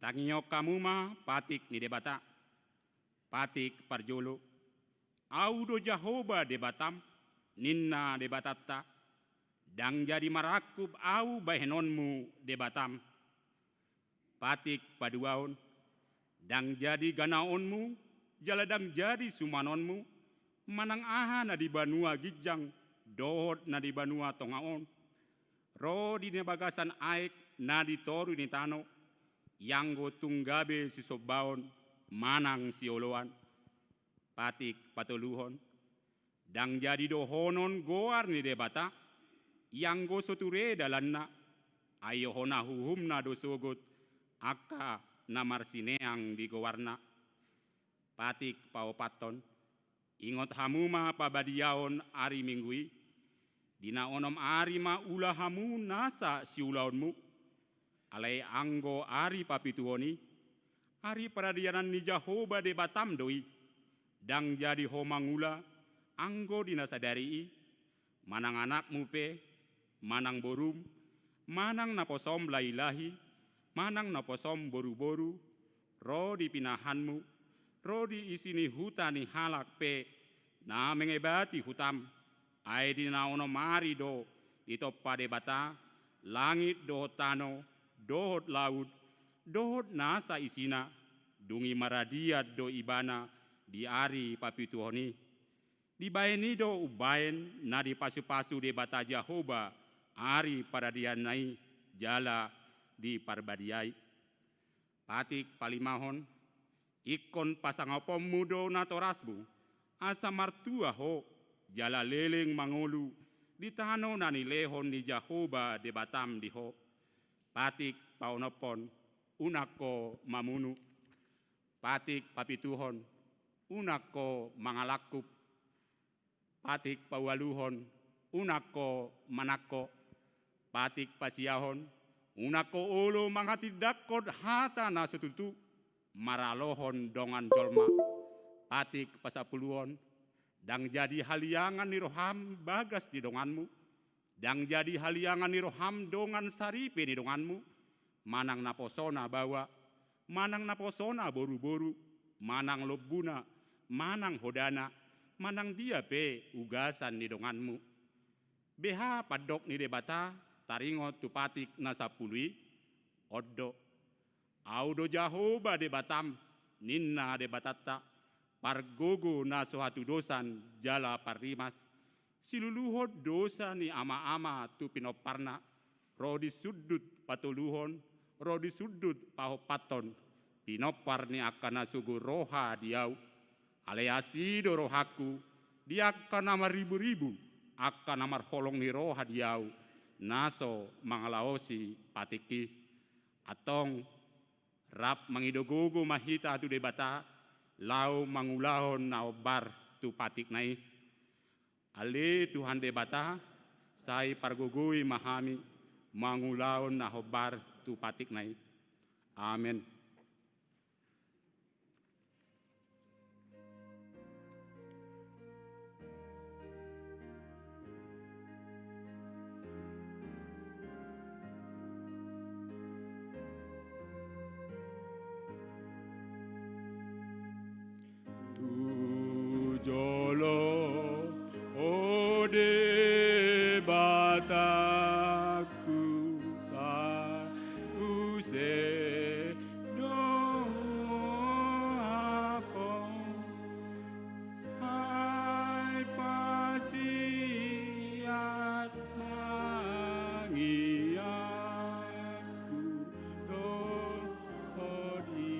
Tangio kamuma patik ni debata. Patik parjolo. Audo Jahoba debatam. Ninna debatatta. Dang jadi marakub au bahenonmu debatam. Patik paduaon. Dang jadi ganaonmu. Jaladang jadi sumanonmu. Manang aha na di banua gijang. Dohot na di banua tongaon. Ro di bagasan aek na di toru ni tano. Yanggo tunggabe si sobaon. Manang si oloan. Patik patuluhon. Dang jadi dohonon goar ni debata. Yanggo soture dalanna. Ayo hona huhumna dosogot. Aka namar sineang di gowarna. Patik paopaton. Ingot hamuma pabadiaon ari minggui. Dina onom ari ma ulah hamu nasa si ulaonmu. Alai anggo ari papituoni. Ari peradianan ni Jahoba de batam doi. Dang jadi homangula. Anggo dina sadari. Manang anakmu pe. Manang borum. Manang naposom lailahi. Manang naposom boru-boru. Ro di pinahanmu. Rodi isini hutani halak pe na mengebati hutam ai di naono mari do ito pade bata langit do tano dohot laut dohot nasa isina dungi maradiat do ibana di ari papituhoni di baeni do ubaen na di pasu-pasu de bata Jahoba ari paradianai jala di parbadiai patik palimahon. Ikon pasangopom mudo na torasbu, asa martua ho, jala leleng mangolu, di tano na nilehon ni Jahoba de batam di ho. Patik paunopon, unako mamunu. Patik papituhon, unako mangalakup. Patik pawaluhon, unako manako. Patik pasiahon, unako olo mangatidakod hata na setutu. Maralohon dongan jolma patik pasapuluon dang jadi haliangan ni roham bagas di donganmu dang jadi haliangan ni roham dongan saripe di donganmu manang naposona bawa manang naposona boru-boru manang lobuna manang hodana manang dia pe ugasan di donganmu beha padok ni debata taringot tu patik nasapului oddo Audo Jahoba de batam, ninna de batata, pargogo na suatu dosan jala parimas, siluluhod dosa ni ama-ama tu pinoparna, rodi sudut patuluhon, rodi sudut pahopaton, pinopar ni akana sugu roha diau, aleasi do rohaku, dia akan nama ribu-ribu, akan namar holong ni roha diau, naso mangalaosi patiki, atong rap mangidogogo mahita tu debata lau mangulahon na obar tu patik nai ale Tuhan debata sai pargogoi mahami mangulahon na obar tu patik nai amen. Jolo ode bataku sa use do ako sai pasiat mangiaku do odi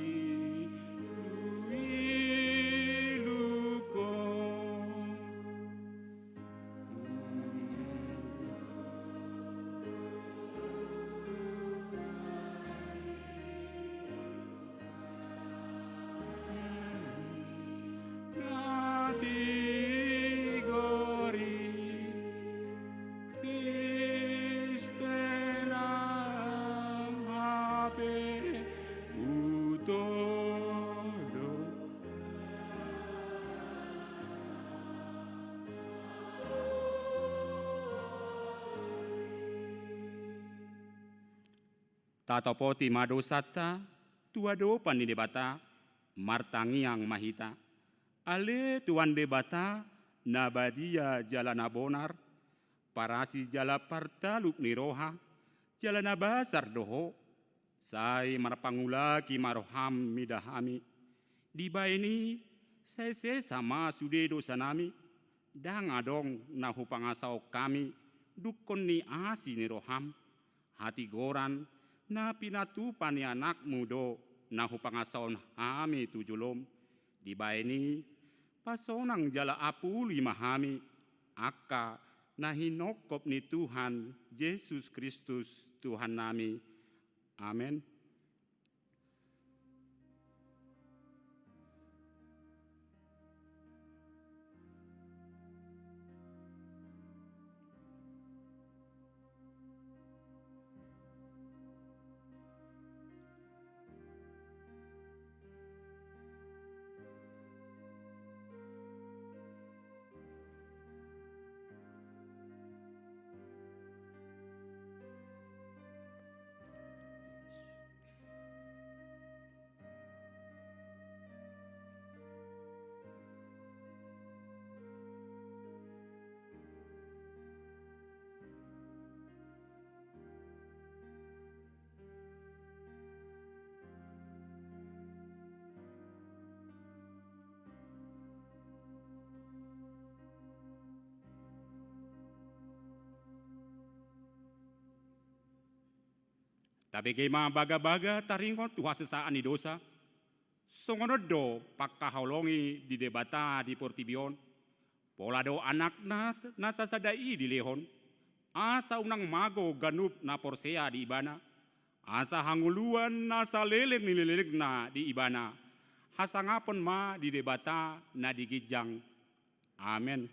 Tatopoti madosata tua dopan ni debata martangiang mahita. Ale tuan debata nabadia jalana bonar, parasi jala partaluk ni roha, jalana basar doho, sai marpangulaki maroham midahami. Di baini saya sama sude dosa nami, dang adong nahu pangasau kami, dukon ni asi ni roham, hati goran na pinatupan ni anak mudo, nahu pangasau hami tujulom. Di baini pasonang jala apuli mahami, akka nahinokop ni Tuhan Yesus Kristus Tuhan nami. Amin. Tapi kema baga-baga taringon tuha sesaan di dosa. Songono do pakkaholongi di debata di portibion. Pola do anak nasa sadai di lehon. Asa unang mago ganup na porsea di ibana. Asa hanguluan nasa leleng ni leleng na di ibana. Hasangapon ma di debata na di gijang. Amen.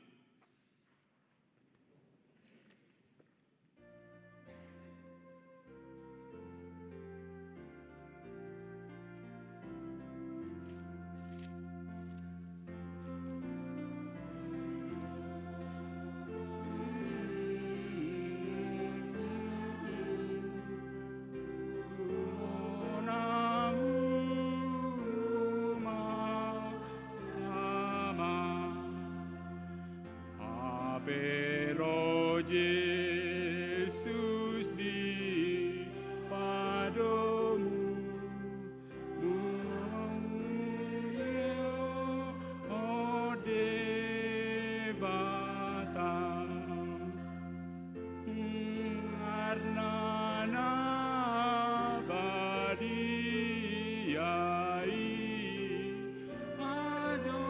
Pero Jesus di padamu, oh debata, karena nabadiai, ajonjong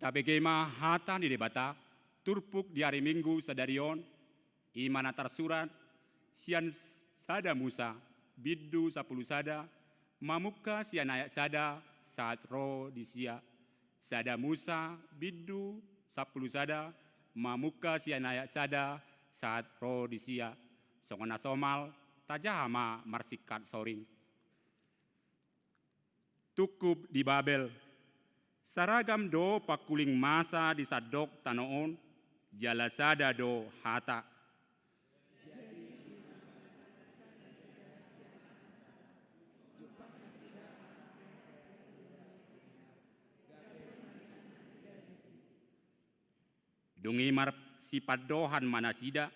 Tapi kema hata di debata, turpuk di hari Minggu sadarion, imana tarsurat, sian sada Musa, biddu 10 sada, mamuka sian ayak sada, saat roh di sia, sada Musa, biddu 10 sada, mamuka sian ayak sada, saat roh di sia, songona somal, tajahama marsikat soring. Tukub di Babel, saragam do pakuling masa di sadok tanoon, jalasada do hata. Dungimar si padohan manasida,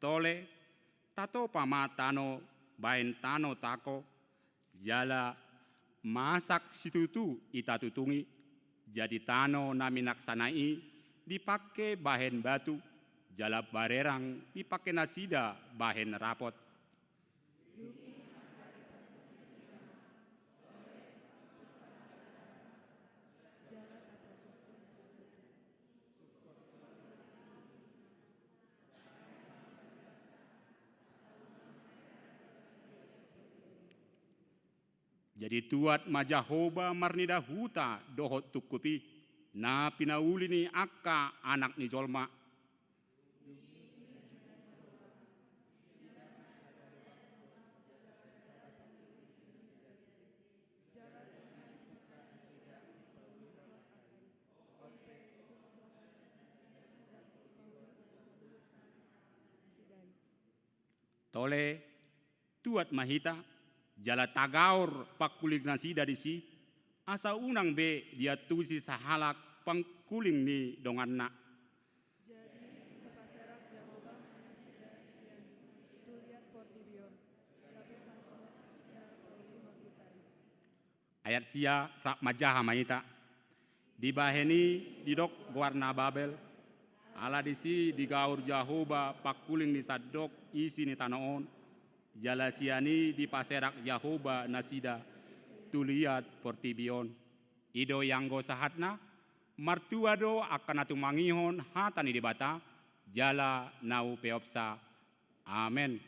tole, tato pamatano, bain tano tako, jala masak situtu itatutungi, jadi tano nami naksanai, dipakai bahan batu, jala barerang dipakai nasida bahan rapot. Jadi tuat majahoba marnida huta dohot tukupi, na pinauli ni akka anak ni jolma. Tole tuat mahita, jala tagaur pakuling nasi dari si, asa unang be dia tusi sahalak pangkuling ni donganna. Jadi kepaserak Jahoba manasida sian tuliat portibion, tapi masuk asida pauli hondutai. Ayat sia rak majaha mahita, dibaheni didok warna Babel, ala disi digaur Jahoba pakuling ni sadok isi ni tanaon, jala siani di paserak Jahoba nasida tuliat portibion. Ido yanggo sahatna, martuado akan atu mangihon hatani dibata, jala nau peopsa. Amen.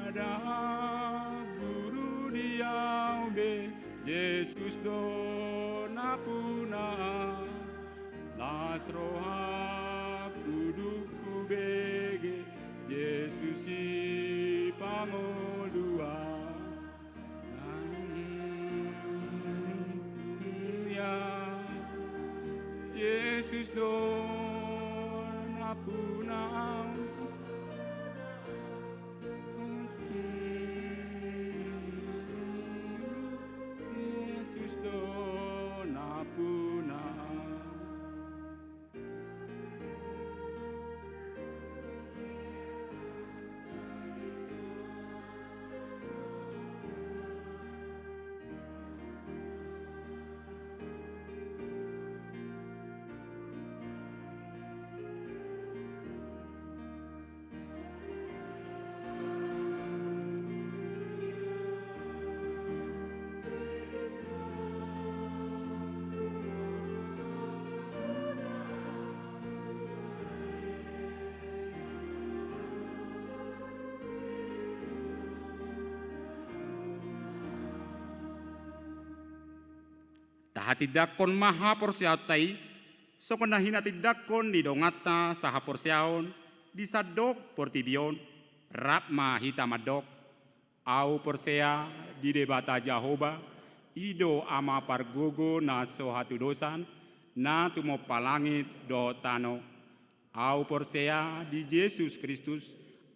Ada guru diau be Jesus do napuna las roha kuduku bege Jesus si pangolua ya Jesus do napuna Tahati dakon maha porsiautai, sokona hinati dakon di dongata saha porsiaon, di sadok portibion, rapma hitamadok, au porsea di debata Jahoba, ido ama pargogo na sohatu dosan, na tumo palangit do tano, au porsea di Yesus Kristus,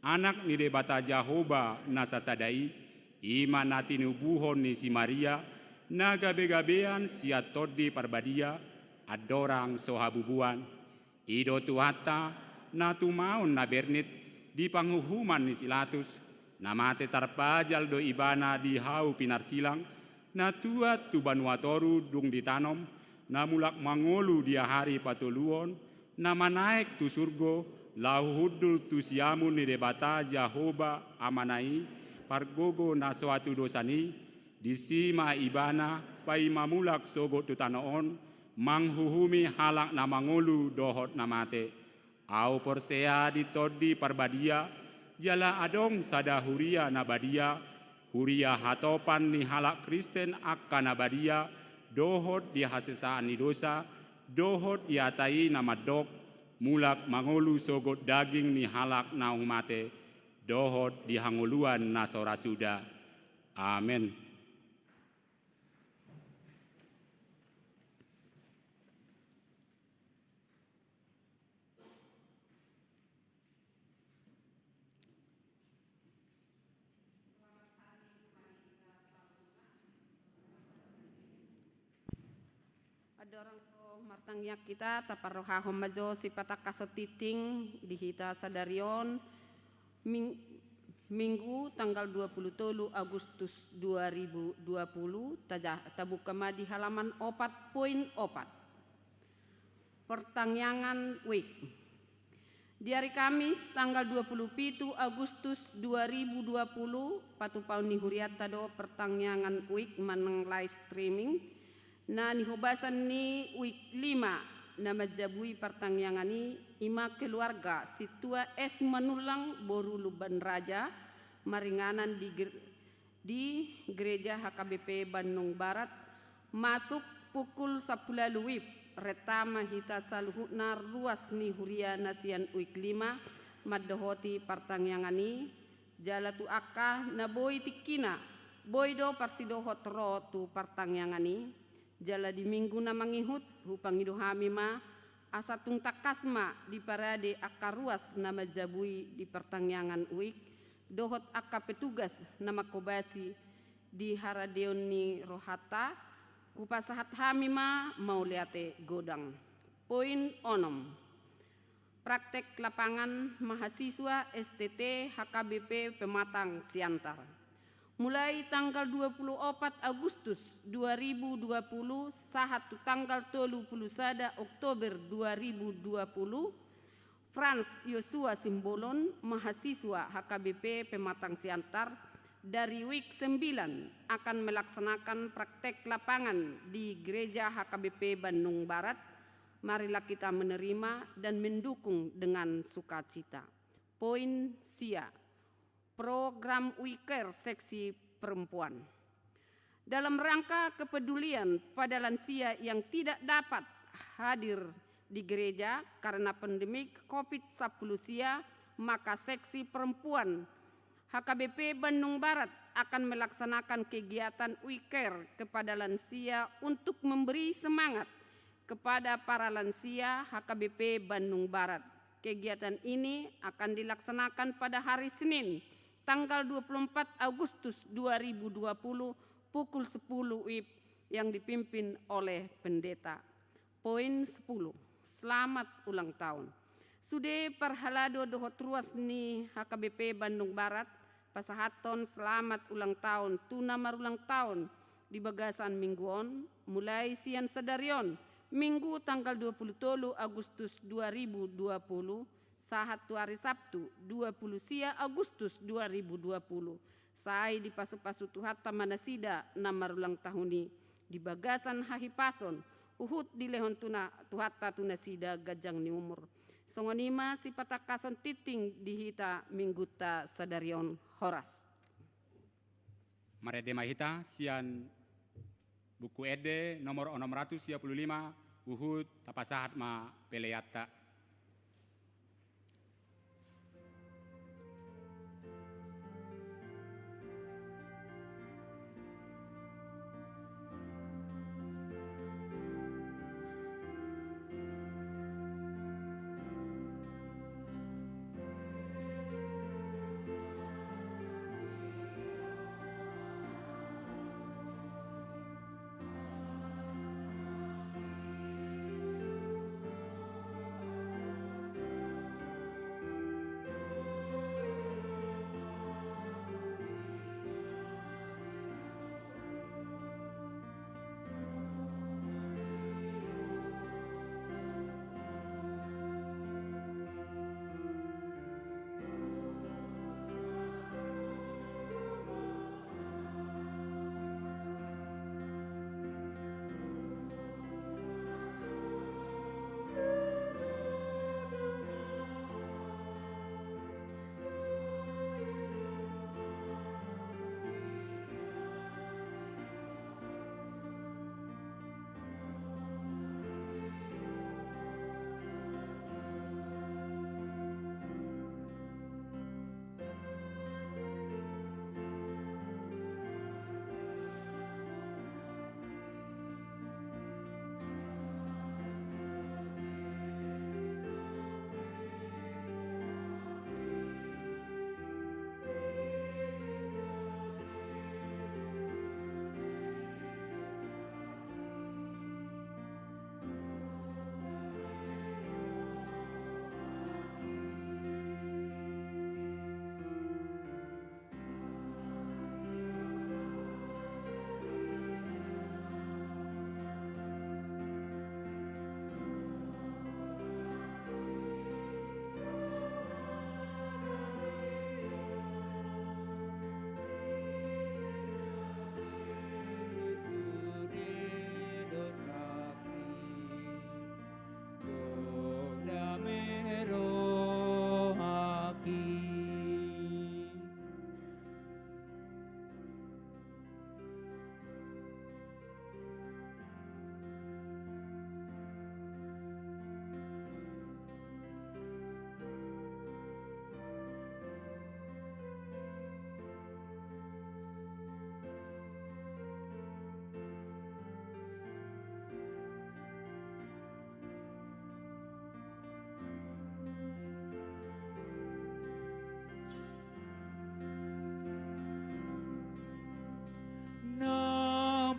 anak ni debata Jahoba na sasadai, iman nati nubuhon ni si Maria, na gabe-gabean sia todi parbadia, adorang sohabubuan, ido tuata, na tumaon na bernit, di panghuhuman ni silatus, na mate tarpajal do ibana di hau pinarsilang, na tuat tu banuatoru dung ditanom, na mulak mangolu dia hari patuluon, na manaik tu surgo, lau hudul tu siamun ni debata Jahoba amanai, pargogo na suatu dosani, disima ibana pai mamulak sogo tu tanaon, manghuhumi halak na mangolu dohot namate, au porsea ditodi parbadia, jala adong sada huria nabadia, huria hatopan ni halak Kristen akan nabadia, dohot di hasesaan ni dosa, dohot di atai namadok, mulak mangolu sogot daging ni halak naung mate, dohot di hanguluan nasora suda. Amin. Adorang ko martangyak kita taparoha homazo si patak kasotiting dihita sadarion Minggu tanggal 27 Agustus 2020 tabukama di halaman 4.4. Pertangyangan week. Di hari Kamis tanggal 27 Agustus 2020 patupaun ni huriat tado pertangyangan week maneng live streaming na nihubasan ni week 5 na majabui pertangyangan ni ima keluarga situa es manulang boru Luban Raja maringanan di gereja HKBP Bandung Barat masuk pukul 10 wib retama hita saluhutna ruas ni huria nasian uik 5 maddohoti pertangyangan ni jala tu akka na boy tikina boy do parsidohot ro tu pertangyangan ni jala di minggu na mangihut hupang idohami ma asatung takasma di parade akka ruas nama jabui di pertangyangan uik dohot akka petugas nama kobasi di haradeon ni rohata kupasahat hamima mau liate godang. Poin onom praktek lapangan mahasiswa STT HKBP Pematang Siantar mulai tanggal 24 Agustus 2020 sahatu tanggal 31 Oktober 2020 Franz Yosua Simbolon mahasiswa HKBP Pematang Siantar dari week 9 akan melaksanakan praktek lapangan di gereja HKBP Bandung Barat. Marilah kita menerima dan mendukung dengan sukacita. Poin sia. Program WeCare seksi perempuan. Dalam rangka kepedulian pada lansia yang tidak dapat hadir di gereja karena pandemik COVID-19 maka seksi perempuan HKBP Bandung Barat akan melaksanakan kegiatan WeCare kepada lansia untuk memberi semangat kepada para lansia HKBP Bandung Barat. Kegiatan ini akan dilaksanakan pada hari Senin tanggal 24 Agustus 2020 pukul 10 WIB yang dipimpin oleh pendeta. Poin 10. Selamat ulang tahun. Sude parhalado dohot ruas ni HKBP Bandung Barat pasahaton selamat ulang tahun tuna marulang tahun di bagasan mingguon mulai sian sadarion Minggu tanggal 27 Agustus 2020 sahat hari Sabtu 20 sia Agustus 2020 sai di pasu-pasu tuhata manasida namarulang tahuni di bagasan hahipason uhut di lehon tuna tuhata tunasida gajang ni umur songonima si patakason titing dihita mingguta sadarion horas Marede mahita sian buku ede nomor 635 uhut tapasahat ma peleata.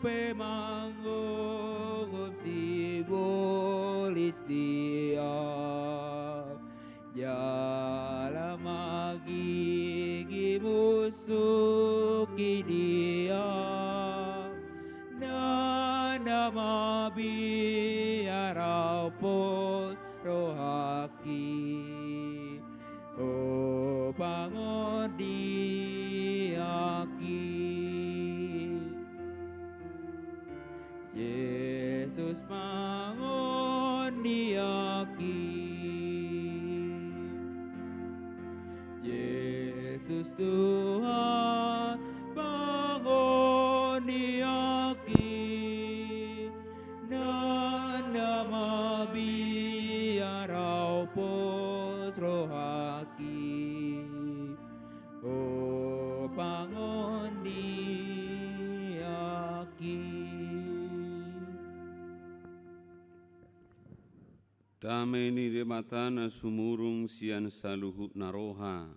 pemanggung simbolis dia jala magigi musuki dia nanda mabiarau pos rohaki o bangun diaki Yesus bangun diaki Yesus Tuhan bangun diaki nanda mabiarau pos rohaki o bangun diaki Damai ni de matana sumurung sian saluhut naroha.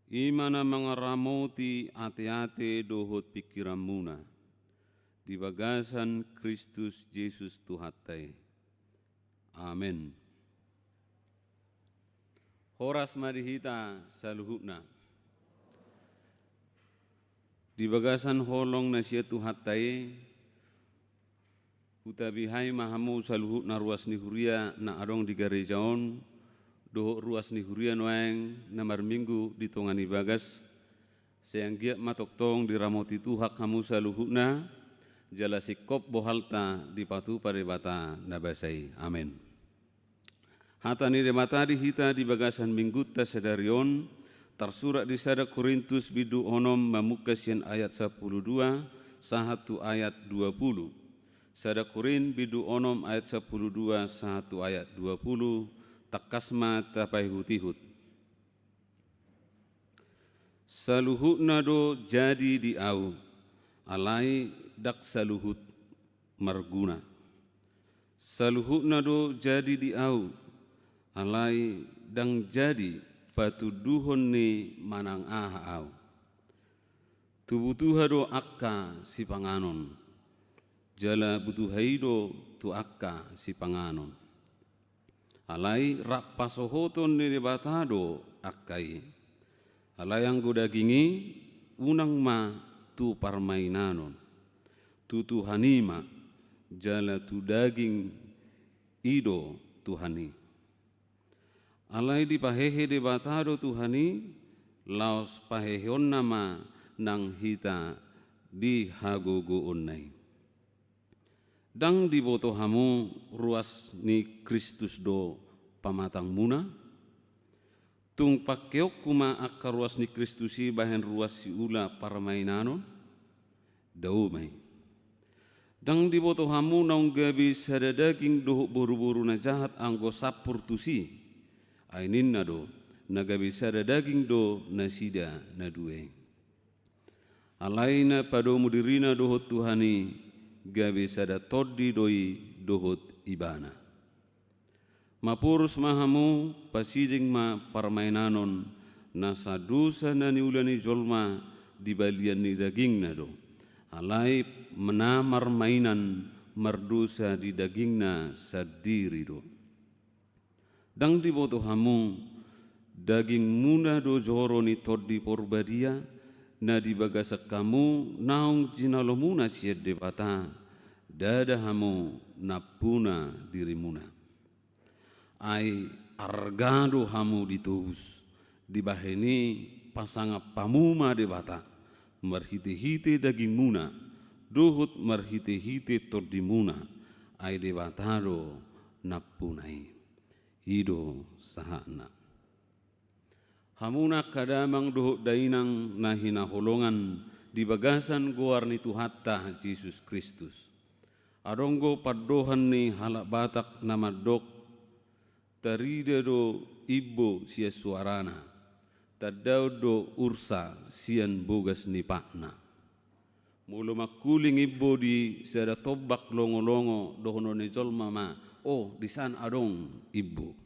Imana mangaramoti ate-ate dohot pikiran muna. Di bagasan Kristus Yesus Tuhatai. Amin. Horas marihita saluhutna. Di bagasan holong na siya Tuhatai. Utabihai mahamu saluhut na ruas ni huria na arong di garejaon doho ruas ni huria noeng na marminggu di tongani bagas sayang giat matoktong di ramoti tuhak kamu saluhut na jala sikop bohalta di patu parebata na basai amin. Hatani de matari hita di bagasan mingguta sedarion tersurat di sada Korintus bidu onom mamukasian ayat 12 sahatu ayat 20. Sada Korin bidu onom ayat 12 satu ayat 20 takasma tapai hutihut. Saluhut nado jadi di au alai dak saluhut marguna. Saluhut nado jadi di au alai dang jadi batu duhon ni manang aha au. Tubutuha do akka si panganon. Jala butuh haido tu akka si panganon. Alai rak pasohoton ni batado akkai. Alai yang dagingi unang ma tu parmainanon. Tu tuhanima jala tu daging ido tuhani. Alai di pahehe de batado tuhani laos paheheon nama nang hita di hagogo onnai. Dang di boto hamu ruas ni Kristus do pamatang muna. Tung pakeok kuma akka ruas ni Kristusi bahen ruas si ula parmainanon. Daumai. Dang di boto hamu naung gabi sada daging dohok boru-boru na jahat anggo sapur tusi. Ainin na do nagabi sada daging do na sida na dueng. Alaina padomu dirina dohot Tuhani. Gabi sada todi doi dohot ibana. Mapurus mahamu pasiding ma parmainanon nasa dosa na niulani jolma di balian ni daging na do. Alai menamar mainan mardosa di daging na sadiri do. Dang di boto hamu daging muna do joro ni todi porbadia na di bagasak kamu naung jinalomuna siad debata dada hamu napuna dirimuna ai argado hamu ditubus dibaheni pasanga pamuma debata marhite-hite daging muna dohut marhite-hite tordimuna ai debatado napunai hido sahana. Hamuna kadamang dohok dainang nahina holongan di bagasan goar ni Tuhatta Yesus Kristus. Adonggo padohan ni halak batak nama dok tarida do ibo sia suarana. Tadau do ursa sian bogas ni pakna. Mulu makuling ibo di sada tobak longo-longo dohono ni jolma ma. Oh di san adong ibo.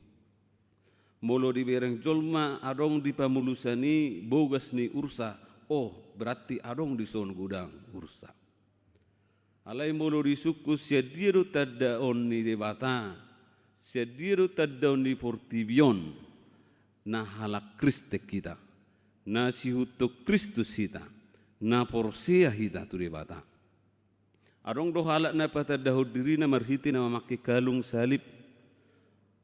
Molo di bereng jolma adong di pamulusani bogas ni ursa. Oh berarti adong di son gudang ursa. Alai molo di suku sediru tada onni debata, sediru tada onni portibion, na halak Kriste kita, na sihuto Kristus kita, na porsia kita tu debata. Adong do halak na pata dahud diri na marhiti na mamaki kalung salib,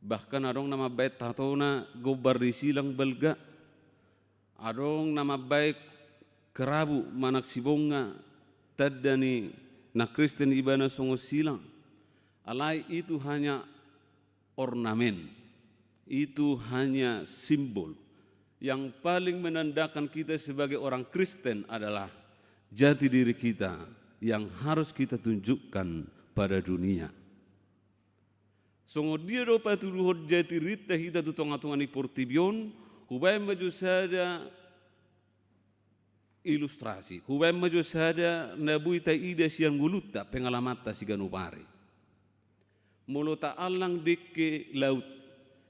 bahkan adong nama baik tatona gobar di silang belga, adong nama baik kerabu manak sibonga tadani na Kristen ibana songo silang. Alai itu hanya ornamen, itu hanya simbol. Yang paling menandakan kita sebagai orang Kristen adalah jati diri kita yang harus kita tunjukkan pada dunia. Songo dia do patuluhod jati rita hita tu tonga-tongani portibion, hubay maju sada ilustrasi. Hubay maju sada nabuita ida siang guluta pengalamata si ganupare. Mulu alang deke laut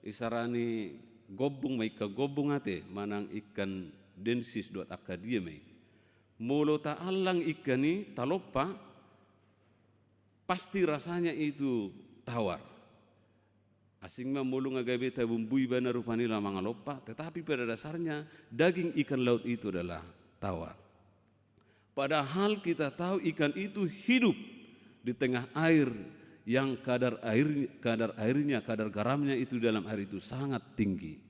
isarani gobung may kagobung ate manang ikan densis dot akadia may. Mulu alang ikani talopa pasti rasanya itu tawar. Asing memulung agabe tabumbui bana rupani lamang lopa, tetapi pada dasarnya daging ikan laut itu adalah tawar. Padahal kita tahu ikan itu hidup di tengah air yang kadar garamnya itu dalam air itu sangat tinggi.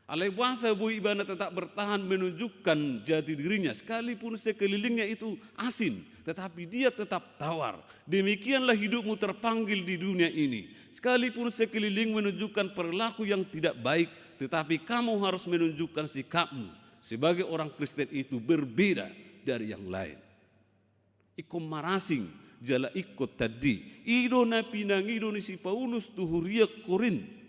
Alai bangsa bui ibana tetap bertahan menunjukkan jati dirinya sekalipun sekelilingnya itu asin, tetapi dia tetap tawar. Demikianlah hidupmu terpanggil di dunia ini. Sekalipun sekeliling menunjukkan perilaku yang tidak baik, tetapi kamu harus menunjukkan sikapmu sebagai orang Kristen itu berbeda dari yang lain. Ikom marasing jala ikut tadi. Ido na pinangido ni si Paulus tuhuria Korin.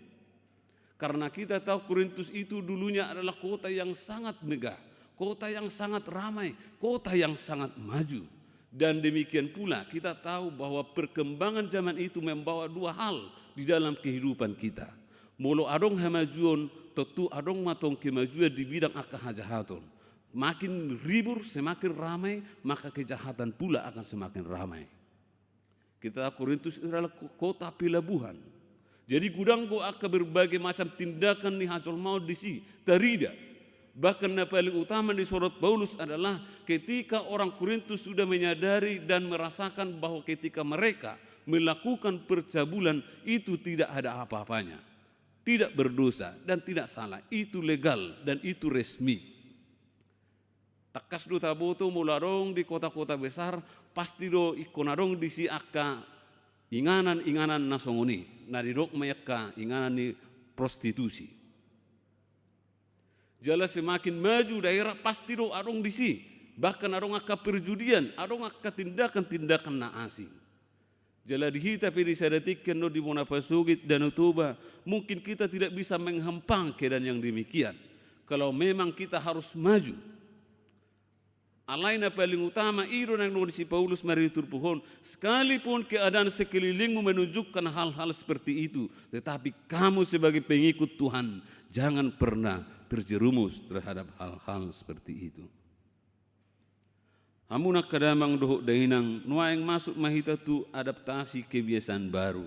Karena kita tahu Korintus itu dulunya adalah kota yang sangat megah, kota yang sangat ramai, kota yang sangat maju. Dan demikian pula kita tahu bahwa perkembangan zaman itu membawa dua hal di dalam kehidupan kita. Molo adong hamajuon, tentu adong matong kemajuan di bidang akahajahaton. Makin ribur, semakin ramai, maka kejahatan pula akan semakin ramai. Kita tahu Korintus adalah kota pelabuhan. Jadi gudanggo akan berbagai macam tindakan ni hajol mau disi tarida. Bahkan yang paling utama di surat Paulus adalah ketika orang Korintus sudah menyadari dan merasakan bahwa ketika mereka melakukan percabulan itu tidak ada apa-apanya, tidak berdosa dan tidak salah, itu legal dan itu resmi. Takas do taboto mularong di kota-kota besar pasti do ikonarong disi akka inganan nasongoni, narirok mayaka inganan ni prostitusi. Jala semakin maju daerah pasti do arong disi, bahkan arong akka perjudian, arong akka tindakan-tindakan na asing. Jala dihita pedi sadatikan do di Monapasugit dan Utuba, mungkin kita tidak bisa menghempang keadaan yang demikian. Kalau memang kita harus maju. Alaina paling utama iro nang nulis si Paulus maritur pohon, sekalipun keadaan sekelilingmu menunjukkan hal-hal seperti itu, tetapi kamu sebagai pengikut Tuhan jangan pernah terjerumus terhadap hal-hal seperti itu. Hamunak kadamang dohok dainang nuaeng masuk mahita tu adaptasi kebiasaan baru.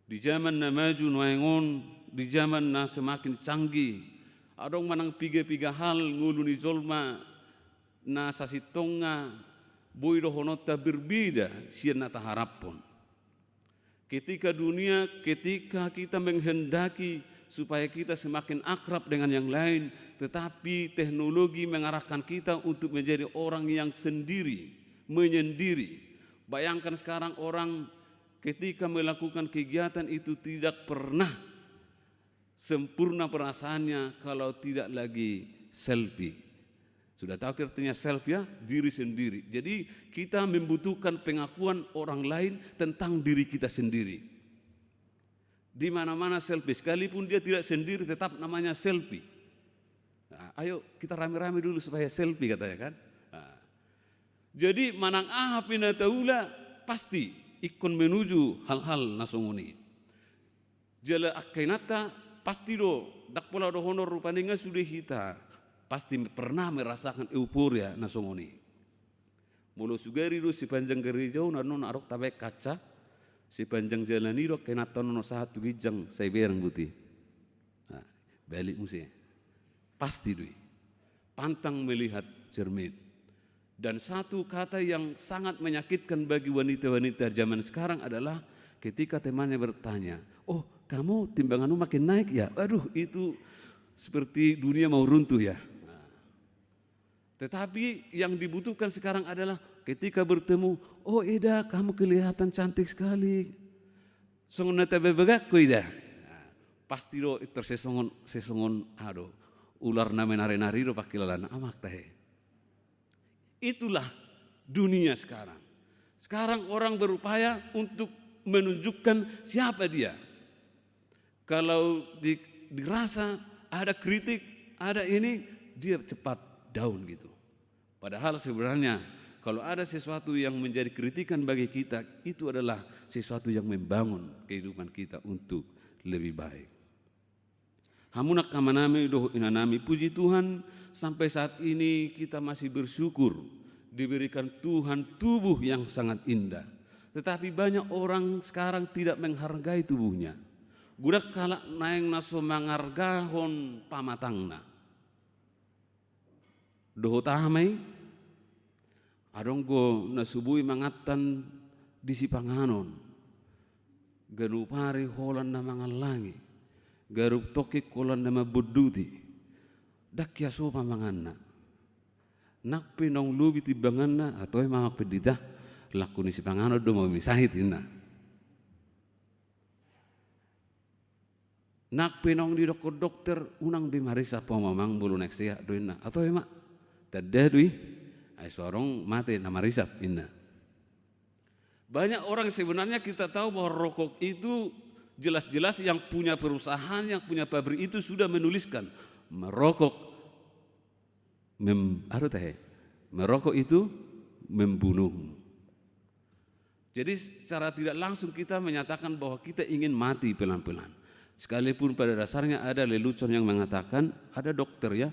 Di zaman na maju nuaengon, di zaman na semakin canggih, adong manang piga-piga hal nguluni jolma na sasitonga boy dohonota berbeda sian nata harapon. Ketika kita menghendaki supaya kita semakin akrab dengan yang lain, tetapi teknologi mengarahkan kita untuk menjadi orang yang menyendiri. Bayangkan sekarang orang ketika melakukan kegiatan itu tidak pernah sempurna perasaannya kalau tidak lagi selfie. Sudah tahu artinya selfie ya? Diri sendiri. Jadi kita membutuhkan pengakuan orang lain tentang diri kita sendiri. Di mana-mana selfie, sekalipun dia tidak sendiri tetap namanya selfie. Nah, ayo kita rame-rame dulu supaya selfie katanya kan. Nah, jadi manang pina taula pasti ikon menuju hal-hal nasonguni. Jala akainata pasti do dakpola do honor rupaninga sudah kita pasti pernah merasakan euforia nasongoni. Mulu sugari do sepanjang gereja nano narok tabe kaca sepanjang jalan itu kena tono satu gijang saya berang putih. Nah, balik musim pasti dui pantang melihat cermin. Dan satu kata yang sangat menyakitkan bagi wanita-wanita zaman sekarang adalah ketika temannya bertanya, oh kamu timbanganmu makin naik ya? Aduh itu seperti dunia mau runtuh ya. Nah, tetapi yang dibutuhkan sekarang adalah ketika bertemu, oh Eda kamu kelihatan cantik sekali. Songon nata bebegak ko Eda. Nah, pasti do tersesongon aduh ular na menari-nari do pakilalan amak tahe. Itulah dunia sekarang. Sekarang orang berupaya untuk menunjukkan siapa dia. Kalau dirasa ada kritik, ada ini, dia cepat down gitu. Padahal sebenarnya kalau ada sesuatu yang menjadi kritikan bagi kita, itu adalah sesuatu yang membangun kehidupan kita untuk lebih baik. Hamunak kamanami doh inanami, puji Tuhan sampai saat ini kita masih bersyukur diberikan Tuhan tubuh yang sangat indah. Tetapi banyak orang sekarang tidak menghargai tubuhnya. Budak kalak naeng naso mangargahon pamatangna. Doh tahamai adonggo nasubui mangatan di sipanganon. Ganupari holan na mangalangi. Garuk tokik kolan nama buduti dakya sopa manganna nak pinong lubi tibanganna atau emang pedita lakuni si pangano do mau misahit inna nak pinong di dokter unang bimarisa pomamang bulu neksia do inna atau emang tadadui ai sorong mate nama risap inna. Banyak orang sebenarnya kita tahu bahwa rokok itu jelas-jelas yang punya perusahaan, yang punya pabrik itu sudah menuliskan merokok merokok itu membunuh. Jadi secara tidak langsung kita menyatakan bahwa kita ingin mati pelan-pelan. Sekalipun pada dasarnya ada lelucon yang mengatakan, ada dokter ya,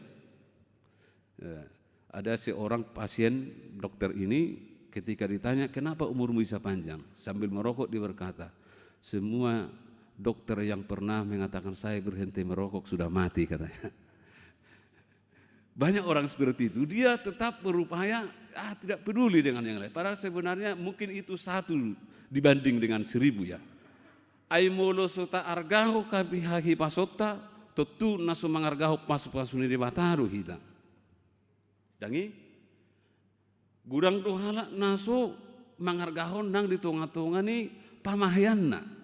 ada seorang pasien dokter ini ketika ditanya kenapa umurmu bisa panjang sambil merokok dia berkata, semua dokter yang pernah mengatakan saya berhenti merokok sudah mati katanya. Banyak orang seperti itu, dia tetap berupaya tidak peduli dengan yang lain. Padahal sebenarnya mungkin itu satu dibanding dengan 1000 ya. Aimolo sota argaho kabihahi pasota totu naso mangargaho pasu-pasuni di bataru hita. Dangi gudang dohala naso mangargaho nang di tonga-tonga ni pamahyanna.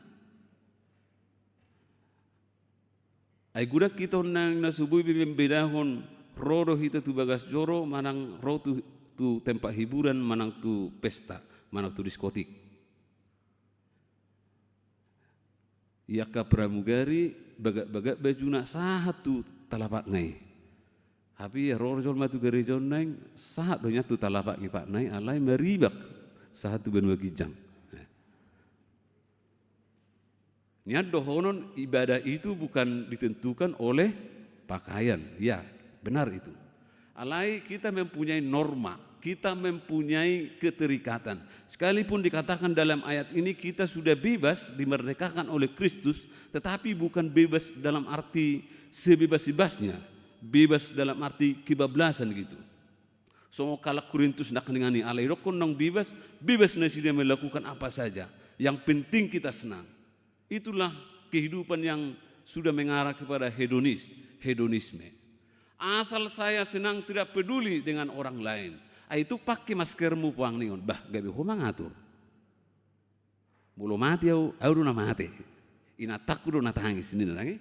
Ay gudak kita nang nasubui bibembedahon rodo hita tu bagas joro manang ro tu tempat hiburan manang tu pesta manang tu diskotik. Yaka pramugari bagak-bagak bajuna sahat tu talapak ngai. Tapi ro jol matu gereja nang sahat donya tu talapak ngai pak nai alai meribak sahat tu benua gijang. Niat dohonon ibadah itu bukan ditentukan oleh pakaian, ya benar itu. Alai kita mempunyai norma, kita mempunyai keterikatan. Sekalipun dikatakan dalam ayat ini kita sudah bebas dimerdekakan oleh Kristus, tetapi bukan bebas dalam arti sebebas-bebasnya, bebas dalam arti kebablasan gitu. So kalau Korintus nak ngani alai rokon nang bebas nasi dia melakukan apa saja. Yang penting kita senang. Itulah kehidupan yang sudah mengarah kepada hedonisme. Asal saya senang tidak peduli dengan orang lain. Itu pakai maskermu puang ningon. Bah gabi homa ngatur. Mulu mati au na mati. Ina takut na tangis ini nangi.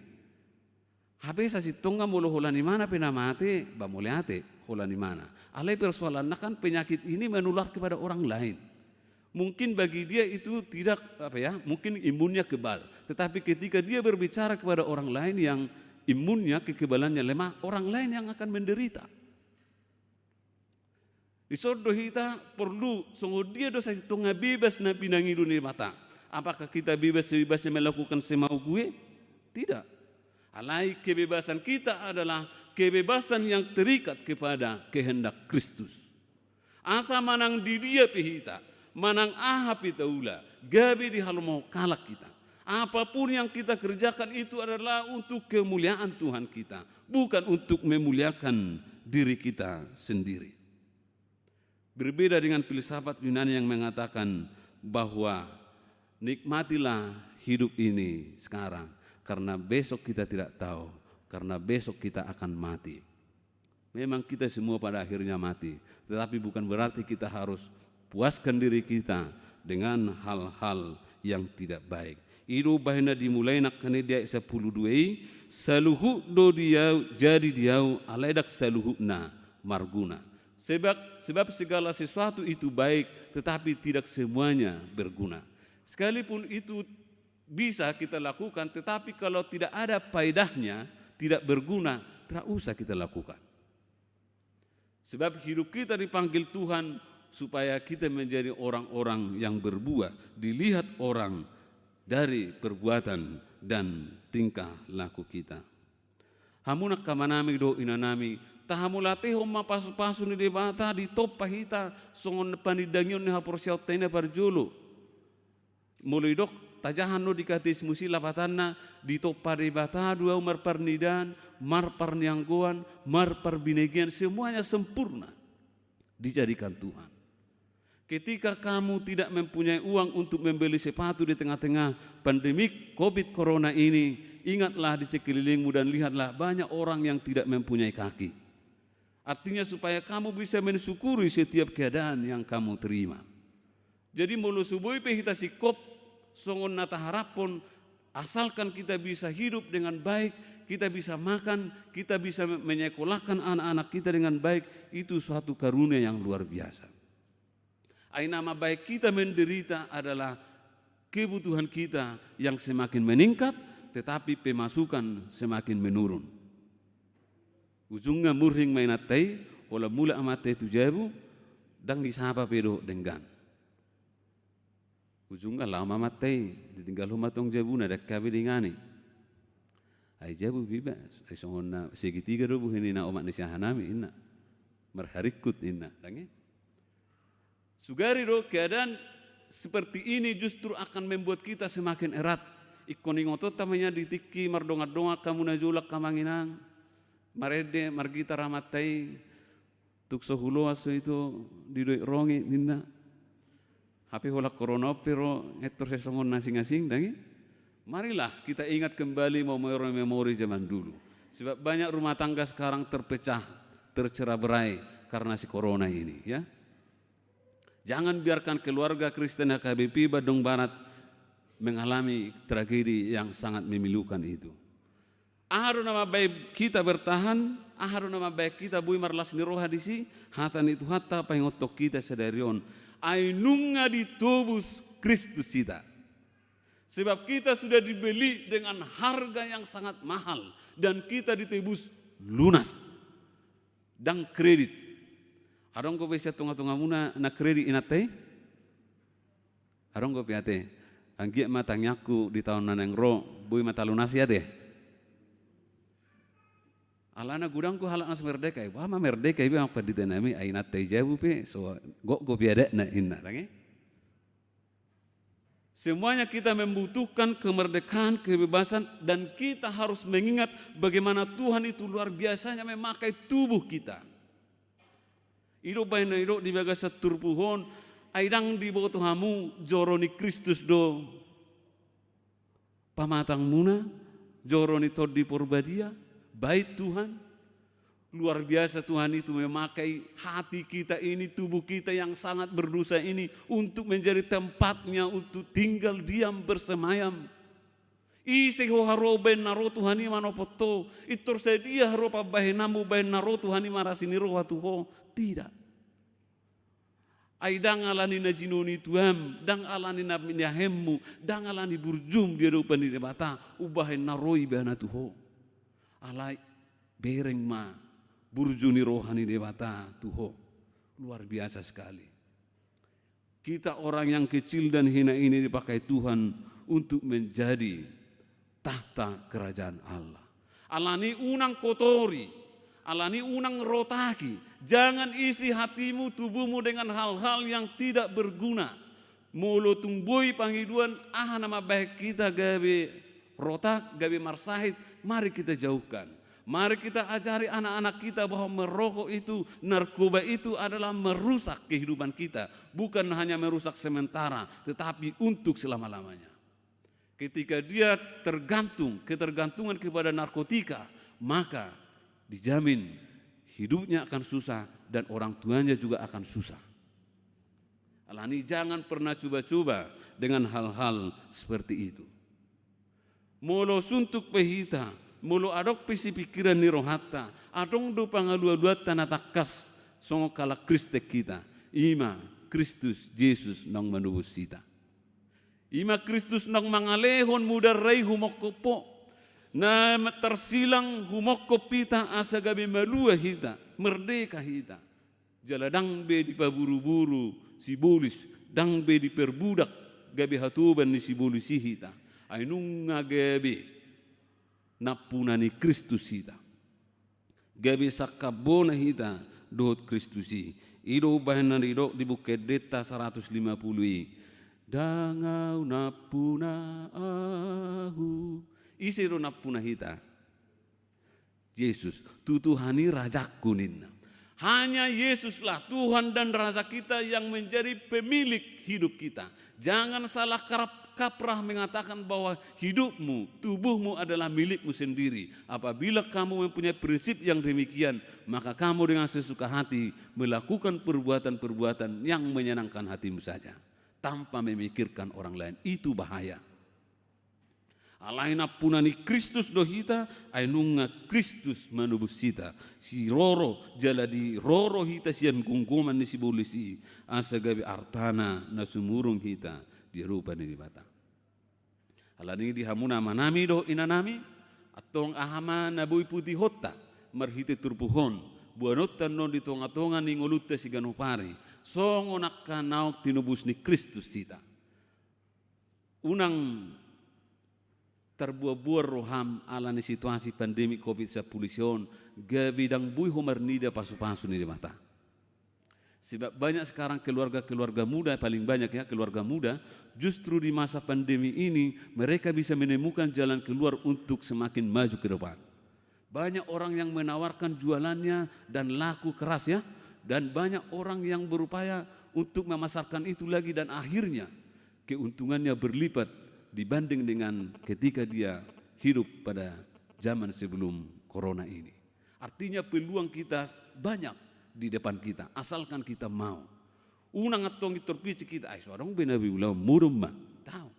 Habis asi tonga mulu holani mana pena mati, ba mule ate holani mana. Alai persoalan kan penyakit ini menular kepada orang lain. Mungkin bagi dia itu tidak mungkin imunnya kebal. Tetapi ketika dia berbicara kepada orang lain yang imunnya, kekebalannya lemah, orang lain yang akan menderita. Isordo kita perlu sungguh dia dosa itu bebas na pinangi dunia mata. Apakah kita bebas-bebasnya melakukan semau gue? Tidak. Alai kebebasan kita adalah kebebasan yang terikat kepada kehendak Kristus. Asa manang di dia pihita, manang aha pitaula, gabi di halmo kalak kita. Apapun yang kita kerjakan itu adalah untuk kemuliaan Tuhan kita, bukan untuk memuliakan diri kita sendiri. Berbeda dengan filsafat Yunani yang mengatakan bahwa nikmatilah hidup ini sekarang, karena besok kita tidak tahu, karena besok kita akan mati. Memang kita semua pada akhirnya mati, tetapi bukan berarti kita harus puaskan diri kita dengan hal-hal yang tidak baik. Ido bahina dimulai nak kene dia 10:2 saluhu do dia jadi diau alaidak saluhuna marguna. Sebab segala sesuatu itu baik, tetapi tidak semuanya berguna. Sekalipun itu bisa kita lakukan, tetapi kalau tidak ada faedahnya, tidak berguna, tidak usah kita lakukan. Sebab hidup kita dipanggil Tuhan supaya kita menjadi orang-orang yang berbuah, dilihat orang dari perbuatan dan tingkah laku kita. Hamunak kamanami do inanami, tahamulate homa pasu-pasu ni debata di top pahita songon panidangyon ni haporsiaw tena parjolo. Mulai dok tajahan no dikatis musila patanna di top paribata dua mar parnidan, mar parnianggoan, mar parbinegian, semuanya sempurna dijadikan Tuhan. Ketika kamu tidak mempunyai uang untuk membeli sepatu di tengah-tengah pandemik COVID Corona ini, ingatlah di sekelilingmu dan lihatlah banyak orang yang tidak mempunyai kaki. Artinya supaya kamu bisa mensyukuri setiap keadaan yang kamu terima. Jadi mulu subui pehita sikop songon nata harapon, asalkan kita bisa hidup dengan baik, kita bisa makan, kita bisa menyekolahkan anak-anak kita dengan baik, itu suatu karunia yang luar biasa. Nama baik kita menderita adalah kebutuhan kita yang semakin meningkat, tetapi pemasukan semakin menurun. Ujungnya murhing mainatai, wala mula amate tujabu, dang disapa pedo denggan. Ujungnya lama matai, ditinggal humatong jabu na dakabi dingani. Ay jabu bibas, ay songon na segitiga do buhini na omat ni siyahanami inna, marharikut inna, dange. Sugari do keadaan seperti ini justru akan membuat kita semakin erat. Ikoningoto tamanya ditiki mardonga-donga kamu najulak kamanginang. Marede margita ramatai tukso hulo aso itu didoi rongi ninna. Hape holak corona pero ngetor sesongon nasing-asing dangi. Marilah kita ingat kembali memori zaman dulu. Sebab banyak rumah tangga sekarang terpecah, tercerai-berai karena si corona ini, ya. Jangan biarkan keluarga Kristen HKBP Badung Barat mengalami tragedi yang sangat memilukan itu. Aharu nama baik kita bertahan, aharu nama baik kita bui marlas ni roha disi, hatan itu hatta pengotok kita sedarion, ainunga ditubus Kristus kita. Sebab kita sudah dibeli dengan harga yang sangat mahal dan kita ditebus lunas dan kredit. Arong ko bisa tunga-tunga muna na kredit inate? Arong ko piate. Ang giat matangyaku di tahun naneng ro, bui mata lunas ya deh. Alana gudangku halak nas merdeka, wah ma merdeka ibu apa ditenami ainate jabu pe, so go piade na inna, range. Semuanya kita membutuhkan kemerdekaan, kebebasan, dan kita harus mengingat bagaimana Tuhan itu luar biasanya memakai tubuh kita. Iro baina iro di baga satur puhon, aidang di boto hamu joroni Kristus do. Pamatang muna, joroni todi porbadia, baik Tuhan. Luar biasa Tuhan itu memakai hati kita ini, tubuh kita yang sangat berdosa ini untuk menjadi tempatnya untuk tinggal diam bersemayam. Isi ho haro ben naro Tuhani manopoto, itor sedia haro pabahenamu ben naro Tuhani marasini roh tuho. Tidak. Ai dang alani na jinoni tuam, dang alani na minahemmu, dang alani burjum dia do pani bata, ubahen naroi bana tuho. Alai bereng ma burjuni rohani debata tuho. Luar biasa sekali. Kita orang yang kecil dan hina ini dipakai Tuhan untuk menjadi tahta kerajaan Allah. Alani unang kotori, Alani unang rotaki. Jangan isi hatimu, tubuhmu dengan hal-hal yang tidak berguna. Mulu tumbuhi panghiduan nama baik kita gawe rotak, gawe marsahid. Mari kita jauhkan. Mari kita ajari anak-anak kita bahwa merokok itu, narkoba itu adalah merusak kehidupan kita. Bukan hanya merusak sementara, tetapi untuk selama-lamanya. Ketika dia ketergantungan kepada narkotika, maka dijamin hidupnya akan susah dan orang tuanya juga akan susah. Alani jangan pernah coba-coba dengan hal-hal seperti itu. Molo suntuk pehita, mulu adok pisi pikiran ni rohata, adong do pangalua-lua tanah takas songo kala Kristek kita, ima Kristus Yesus nang manubus sita. Ima Kristus nang mangalehon muda rei humokopo, na tersilang humokop pita asa gabi malua hita, merdeka hita. Jaladang be di paburu-buru si bolis, dang be di perbudak gabi hatuban ni si bolis hita. Ainung gabi napunani Kristus hita. Gabi sakabona hita dohot Kristusi. Ido bahanan ido di Bukit Deta 150 dangau napuna ahu. Isiro napuna hita. Yesus tutuhani rajaku ninna. Hanya Yesuslah Tuhan dan Raja kita yang menjadi pemilik hidup kita. Jangan salah kaprah mengatakan bahwa hidupmu, tubuhmu adalah milikmu sendiri. Apabila kamu mempunyai prinsip yang demikian, maka kamu dengan sesuka hati melakukan perbuatan-perbuatan yang menyenangkan hatimu saja, tanpa memikirkan orang lain. Itu bahaya. Alaina punani Kristus dohita, ainunga Kristus manubus sita. Si roro jaladi roro hita sian kungkuman ni si bolisi. Asa gabi artana na sumurung hita di rupa ni bata. Alani di hamuna manami do inanami atong ahama na bui putih hota marhite turpuhon. Buanotan non di tonga-tonga ni ngolute si ganopari. Songo nakanaok tinubus ni Kristus sita. Unang terbuah-buah roham ala ni situasi pandemi COVID-19 gabi dang bui homar nida pasu-pasu ni di mata. Sebab banyak sekarang keluarga-keluarga muda, paling banyak ya keluarga muda, justru di masa pandemi ini mereka bisa menemukan jalan keluar untuk semakin maju ke depan. Banyak orang yang menawarkan jualannya dan laku keras ya, dan banyak orang yang berupaya untuk memasarkan itu lagi dan akhirnya keuntungannya berlipat dibanding dengan ketika dia hidup pada zaman sebelum corona ini. Artinya peluang kita banyak di depan kita, asalkan kita mau. Unang atong itorpici kita, ay suarang benabi ulau murumma, tahu.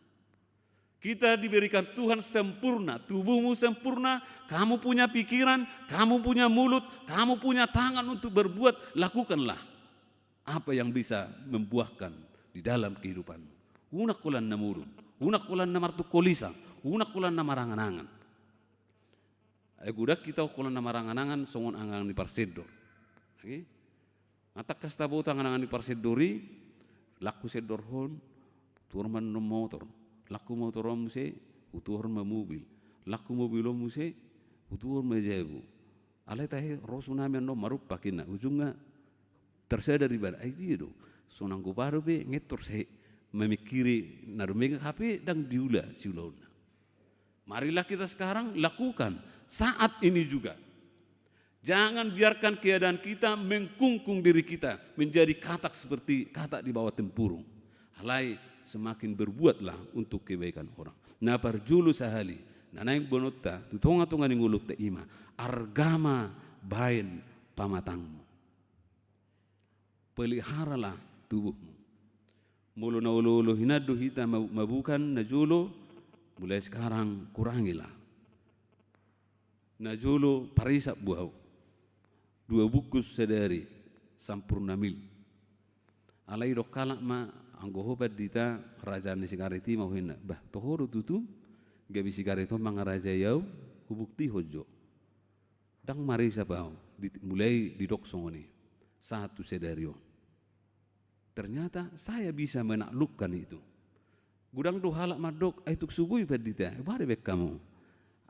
Kita diberikan Tuhan sempurna, tubuhmu sempurna, kamu punya pikiran, kamu punya mulut, kamu punya tangan untuk berbuat, lakukanlah apa yang bisa membuahkan di dalam kehidupanmu. Unak kulan namurun. Unak kulan na martu kolisa, unak kulan na maranganangan. Ay gudak kita kulan na maranganangan songon angang ni parsedor. Okay? Ngatak kastabota angang ni parsedori, laku sedorhon, turman no motor, laku motorom se, utuhon ma mobil, laku mobilom se, utuhon ma jebu. Alay tahe rosunami no marup pakina, ujungnya tersadar ibadah. Ay dia do, sonang kuparo be ngetor se. Memikiri narumega HP dan diula siulona. Marilah kita sekarang lakukan saat ini juga. Jangan biarkan keadaan kita mengkungkung diri kita menjadi katak seperti katak di bawah tempurung. Halai semakin berbuatlah untuk kebaikan orang. Na parjulu sahali, nanaing bonota, tutonga-tonga ning ulut te ima, argama bain pamatangmu. Peliharalah tubuhmu. Mulu na ulu hinadu hita mabukan na julo, mulai sekarang kurangilah. Na julo parisap buau, 2 bukus sedari, sampurna mil. Alai dok kalak ma anggohobat dita raja ni sigareti mau hina, bah tohoro tutu, gabi sigareto mangaraja yau, hubukti hojo. Dang marisa bau, mulai didok songoni, 1 sedario. Ternyata saya bisa menaklukkan itu. Gudang do halak madok ay tuk subui pedita. Bari bek kamu.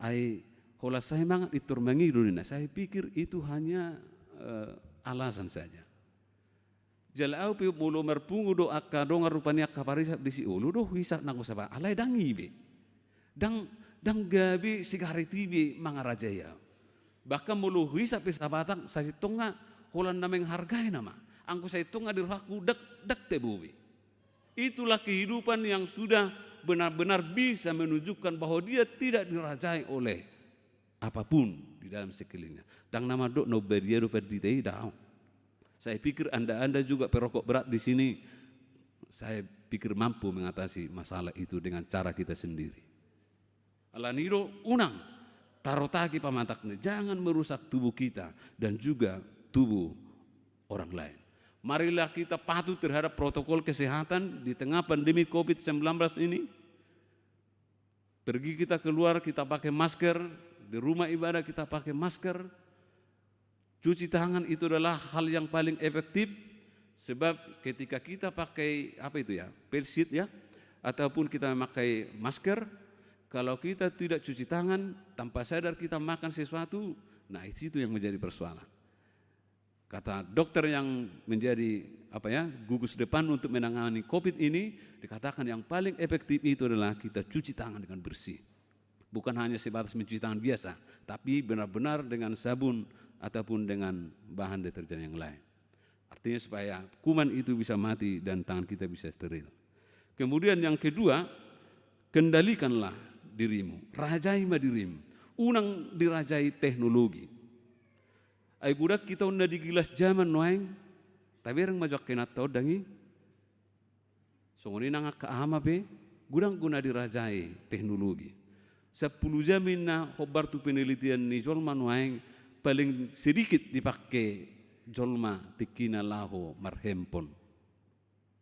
Ay Kalau saya mangat itur mangidurina, saya pikir itu hanya alasan saja. Jalau pi mulu merpungu do akka do ngarupani akka parisap di si ulu do hisap nang usaba alai dangi be. Dang gabi sigareti be mangarajaya. Bahkan mulu hisap pi sabatang saya tonga holan nameng hargai nama. Angku saya tonga dirhaku dak tebubi. Itulah kehidupan yang sudah benar-benar bisa menunjukkan bahwa dia tidak dirajai oleh apapun di dalam sekelilingnya. Tang nama dok no beria do perditei dao. Saya pikir Anda juga perokok berat di sini, saya pikir mampu mengatasi masalah itu dengan cara kita sendiri. Alaniro unang, taruh taki pamataknya, jangan merusak tubuh kita dan juga tubuh orang lain. Marilah kita patuh terhadap protokol kesehatan di tengah pandemi COVID-19 ini. Pergi kita keluar, kita pakai masker, di rumah ibadah kita pakai masker. Cuci tangan itu adalah hal yang paling efektif, sebab ketika kita pakai persit ya, ataupun kita memakai masker, kalau kita tidak cuci tangan tanpa sadar kita makan sesuatu, nah itu yang menjadi persoalan. Kata dokter yang menjadi gugus depan untuk menangani COVID ini, dikatakan yang paling efektif itu adalah kita cuci tangan dengan bersih. Bukan hanya sebatas mencuci tangan biasa, tapi benar-benar dengan sabun ataupun dengan bahan deterjen yang lain. Artinya supaya kuman itu bisa mati dan tangan kita bisa steril. Kemudian yang kedua, kendalikanlah dirimu, rajai dirimu. Unang dirajai teknologi. Ay budak kita udah digilas zaman noeng, tapi orang majak kena tau dangi. Songoni nangak ke ahama be, gudang guna dirajai teknologi. 10 jam na hobar tu penelitian ni jolma noeng, paling sedikit dipakai jolma tikina laho mar handphone,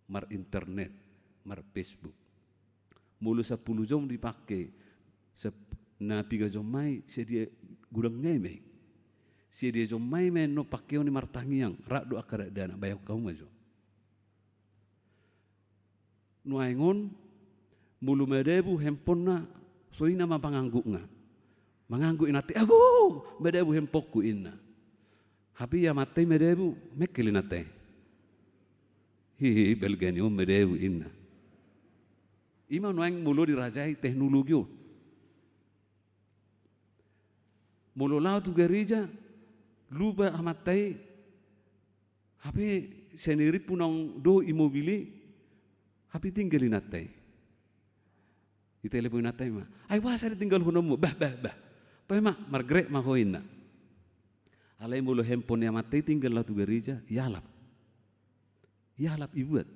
mar internet, mar Facebook. Mulu 10 jam dipakai, na 3 jam mai sedia gudang ngemeng. Sedia jam mai men no pakai ni mar tangiang, rak do akara dana bayang kau majo. Nuaingon mulu medebu handphone na soina ma pangangguk nga. Manganggu inate aku medebu hempokku inna. Hapi ya mate medebu mekelinate. Hihi belgeni medebu inna. Ima noeng mulu dirajai teknologi. Mulu lau tu gereja lupa amatai. Hapi sendiri punong do imobili. Hapi tinggalinate. Itelepon natai ma. Ay wasa tinggal hunomu bah. Toy ma margrek ma hoina. Alai mulu handphone yang mati tinggal lah tu gereja, yalap ibuat.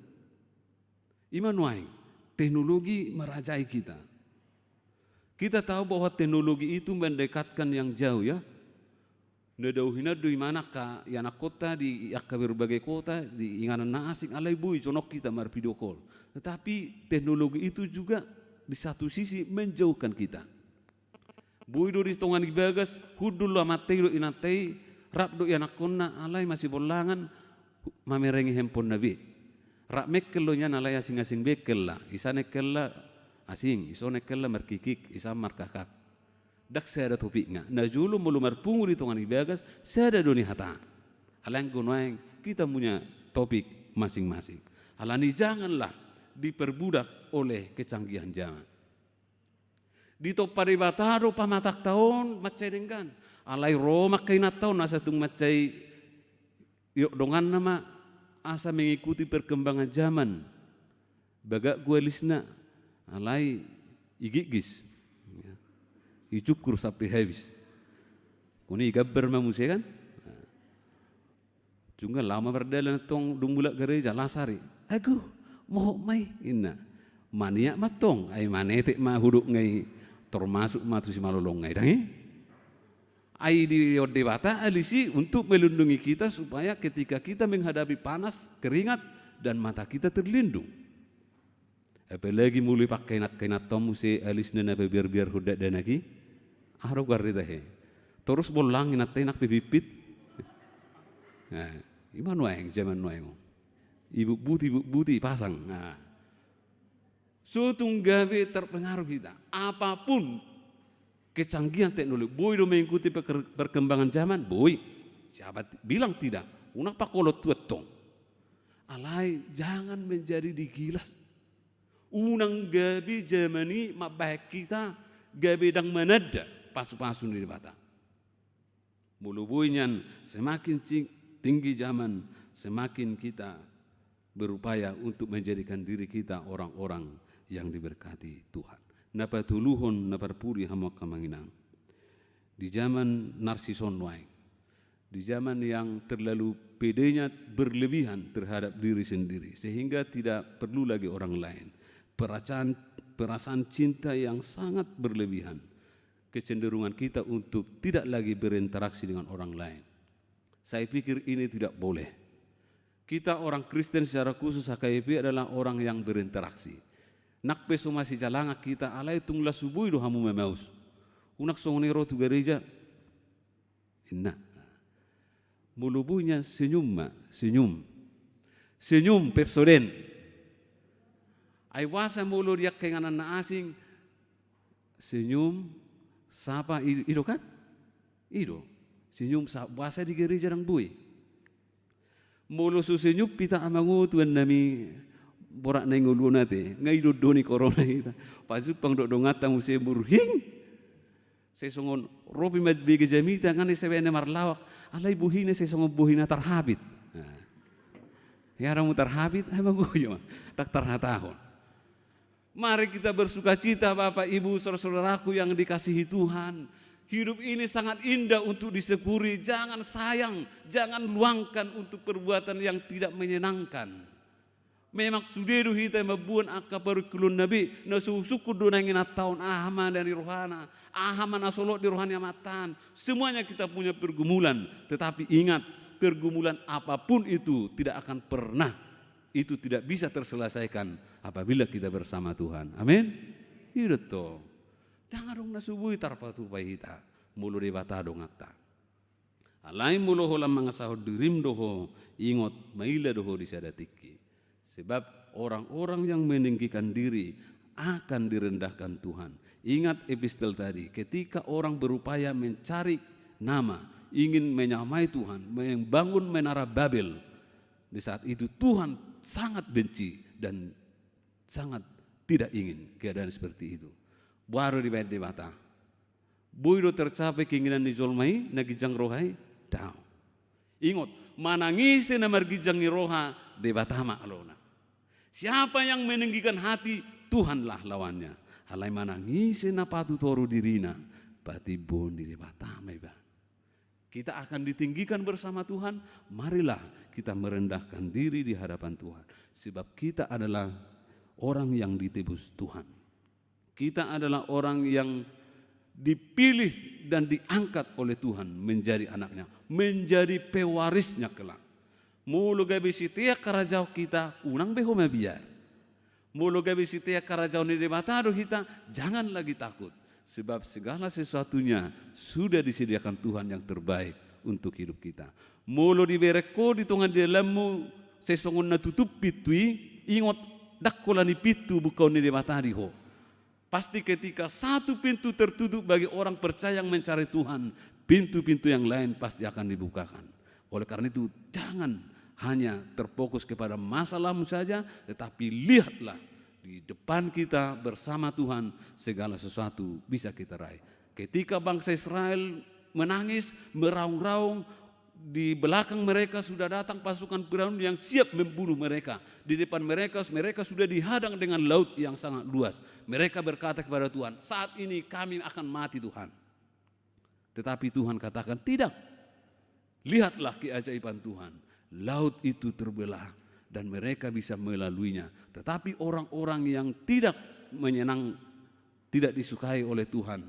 Imanuai teknologi merajai kita. Kita tahu bahwa teknologi itu mendekatkan yang jauh ya. Nedauhina di manakah ya anak kota di berbagai kota di inganan asing alai bui conok kita mar video call. Tetapi teknologi itu juga di satu sisi menjauhkan kita. Bui do di tongan bagas, hudul lah matei do inatei, rap do anak kona alai masih bolangan, mamerengi handphone nabi. Rap mekel lo nya alai asing-asing bekel lah, isa nekel lah asing, iso nekel lah merkikik, isa markakak. Dak saya ada topik nga, na julu mulu marpungu di tongan bagas, saya ada doni hata. Alang kunoeng kita punya topik masing-masing. Alani janganlah diperbudak oleh kecanggihan zaman. Di top paribataro pamatak tahun macai dengan alai Roma kaina tahun asa tung macai yuk dongan nama asa mengikuti perkembangan zaman. Bagak gua lisna alai igigis. Icukur sampai habis. Kuni gabar mamusia kan? Juga lama berdalan tong dumulak gereja lasari. Aku mau mai inna mania matong ay manetik mah huduk ngai termasuk matu si malolong ngai dangi ay di debata alisi untuk melindungi kita supaya ketika kita menghadapi panas keringat dan mata kita terlindung. Apalagi mulai pakai nak tomu si alis nana biar hudak dan lagi ahro garita he terus bolang nak tenak pipit. Nah, iman waeng zaman waeng. Ibu buti pasang. Nah, sutunggawe terpengaruh kita. Apapun kecanggihan teknologi. Boy do mengikuti perkembangan zaman, boy. Siapa bilang tidak? Unang pakolot tuetong. Alai jangan menjadi digilas. Unang gabi zamani mabahek kita gabi dang manada pasu-pasu di bata. Mulu boynyan semakin tinggi zaman, semakin kita berupaya untuk menjadikan diri kita orang-orang yang diberkati Tuhan. Napatuluhon naparpuri hama kamanginang. Di zaman narsison waing, di zaman yang terlalu pedenya berlebihan terhadap diri sendiri sehingga tidak perlu lagi orang lain. Perasaan cinta yang sangat berlebihan, kecenderungan kita untuk tidak lagi berinteraksi dengan orang lain. Saya pikir ini tidak boleh. Kita orang Kristen secara khusus HKIP adalah orang yang berinteraksi. Nak peso masih jalanga kita alai tungla subuh do hamu memaus. Unak songonero tu gereja. Inna. Mulubunya senyum. Senyum pepsoden. Ay wasa mulu dia kenganan na asing senyum sapa ido kan? Ido. Senyum wasa di gereja ng buhay. Mulu susenyum pita amangu tuan nami borak na ngulu nate. Ngay doni corona kita. Pasu pang dodongata mo se murhing. Saya songon robi madbigi jamita ngani sebene marlawak. Alay buhine saya songon buhina tarhabit. Yaramu tarhabit ay maguyo. Tak tarhatahon. Mari kita bersuka cita Bapak Ibu saudara-saudaraku yang dikasihi Tuhan. Hidup ini sangat indah untuk disyukuri. Jangan sayang, jangan luangkan untuk perbuatan yang tidak menyenangkan. Memang suderu hita mabuan akka perikulun Nabi. Nasusuku donangin tahun ahaman dan rohana. Ahaman asolot di rohani amatan. Semuanya kita punya pergumulan. Tetapi ingat, pergumulan apapun itu tidak akan pernah. Itu tidak bisa terselesaikan apabila kita bersama Tuhan. Amin. Hidup to. Jangan dong nasubui tarpatu pahita. Mulu di bata dong atta. Alai mulu holam mangasahod dirim doho. Ingot maila doho disadatiki. Sebab orang-orang yang meninggikan diri akan direndahkan Tuhan. Ingat epistel tadi. Ketika orang berupaya mencari nama. Ingin menyamai Tuhan. Membangun menara Babel. Di saat itu Tuhan sangat benci dan sangat tidak ingin keadaan seperti itu. Baru di bata. Boydo tercapai keinginan nijolmai, nagijang rohai, daw. Ingat, manangisi na margijang roha, debatama alona. Siapa yang meninggikan hati, Tuhanlah lawannya. Halai manangisi na patutoru dirina, pati boni debatama iba. Kita akan ditinggikan bersama Tuhan, marilah kita merendahkan diri di hadapan Tuhan. Sebab kita adalah orang yang ditebus Tuhan. Kita adalah orang yang dipilih dan diangkat oleh Tuhan menjadi anaknya. Menjadi pewarisnya kelak. Mulu gabi sitia karajau kita, unang beho mabiar. Mulu gabi sitia karajau ni debatado kita, jangan lagi takut. Sebab segala sesuatunya sudah disediakan Tuhan yang terbaik untuk hidup kita. Mulu dibereko di tungan di dalammu sesongon na tutup pitui ingot dakolani pitu bukau ni debatadi ho. Pasti ketika satu pintu tertutup bagi orang percaya yang mencari Tuhan, pintu-pintu yang lain pasti akan dibukakan. Oleh karena itu jangan hanya terfokus kepada masalahmu saja, tetapi lihatlah di depan kita bersama Tuhan segala sesuatu bisa kita raih. Ketika bangsa Israel menangis, meraung-raung, di belakang mereka sudah datang pasukan Firaun yang siap membunuh mereka. Di depan mereka sudah dihadang dengan laut yang sangat luas. Mereka berkata kepada Tuhan, saat ini kami akan mati Tuhan. Tetapi Tuhan katakan tidak. Lihatlah keajaiban Tuhan. Laut itu terbelah dan mereka bisa melaluinya. Tetapi orang-orang yang tidak disukai oleh Tuhan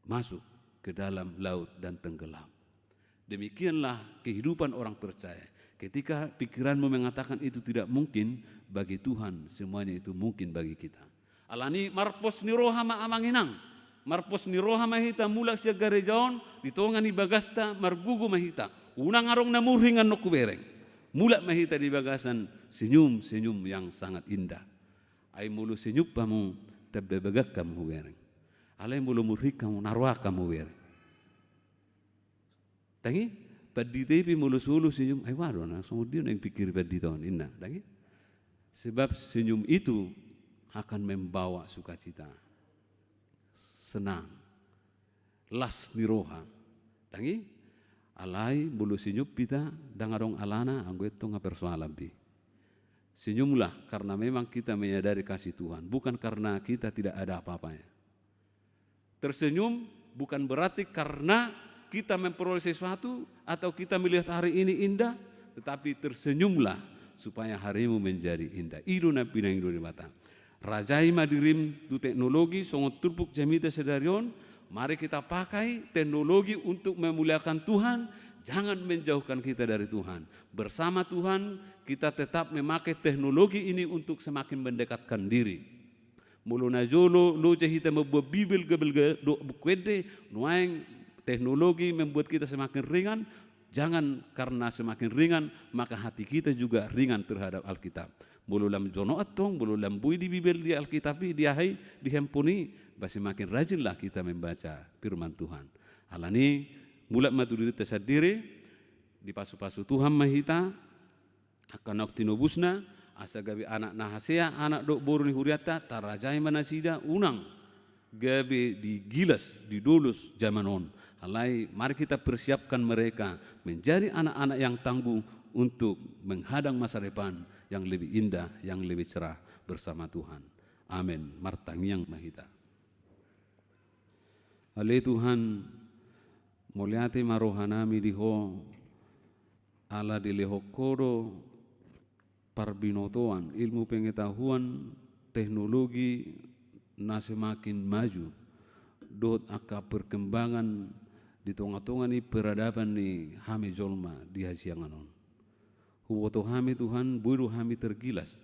masuk ke dalam laut dan tenggelam. Demikianlah kehidupan orang percaya. Ketika pikiranmu mengatakan itu tidak mungkin, bagi Tuhan semuanya itu mungkin bagi kita. Alani marpos ni roha maamanginang. Marpos ni roha mahita mulak siya garejaon, ditongan ni bagasta margugu mahita. Unang arong namurhingan no kubereng. Mulak mahita di bagasan senyum-senyum yang sangat indah. Ay mulu senyum pamu tabbebagak kamu hubereng. Alai mulu murhik kamu narwa kamu wer. Tangi padi tepi mulu sulu senyum. Ay waduh na kemudian yang pikir padi tahun inna. Tangi sebab senyum itu akan membawa sukacita, senang, las niroha. Tangi alai mulu senyum pita dangadong alana anggueto ngapersoalan bi. Senyumlah karena memang kita menyadari kasih Tuhan, bukan karena kita tidak ada apa-apanya. Tersenyum bukan berarti karena kita memperoleh sesuatu atau kita melihat hari ini indah, tetapi tersenyumlah supaya harimu menjadi indah. Idu na pinang idu mata. Rajai madirim du teknologi songot turpuk jamita sedarion. Mari kita pakai teknologi untuk memuliakan Tuhan. Jangan menjauhkan kita dari Tuhan. Bersama Tuhan kita tetap memakai teknologi ini untuk semakin mendekatkan diri. Mulu najolo lo jahita membuat bibel gebel do bukwede nuaing teknologi membuat kita semakin ringan. Jangan karena semakin ringan maka hati kita juga ringan terhadap Alkitab. Mulu lam jono atong, mulu lam bui di bibel di Alkitab di ahai di handphone basi makin rajinlah kita membaca firman Tuhan. Alani mulak maturi tersadiri di pasu-pasu Tuhan mahita akan oktinobusna asa gabi anak nahasea anak dok boru ni huriata tarajai manasida unang gabi digilas didulus zamanon. Alai mari kita persiapkan mereka menjadi anak-anak yang tangguh untuk menghadang masa depan yang lebih indah, yang lebih cerah bersama Tuhan. Amin. Martang yang mahita. Alai Tuhan moliati marohanami diho ala dileho kodo parbinotoan ilmu pengetahuan teknologi na semakin maju dot aka perkembangan di tonga-tonga ni peradaban ni hami jolma di hasianganon huwoto hami Tuhan buiru hami tergilas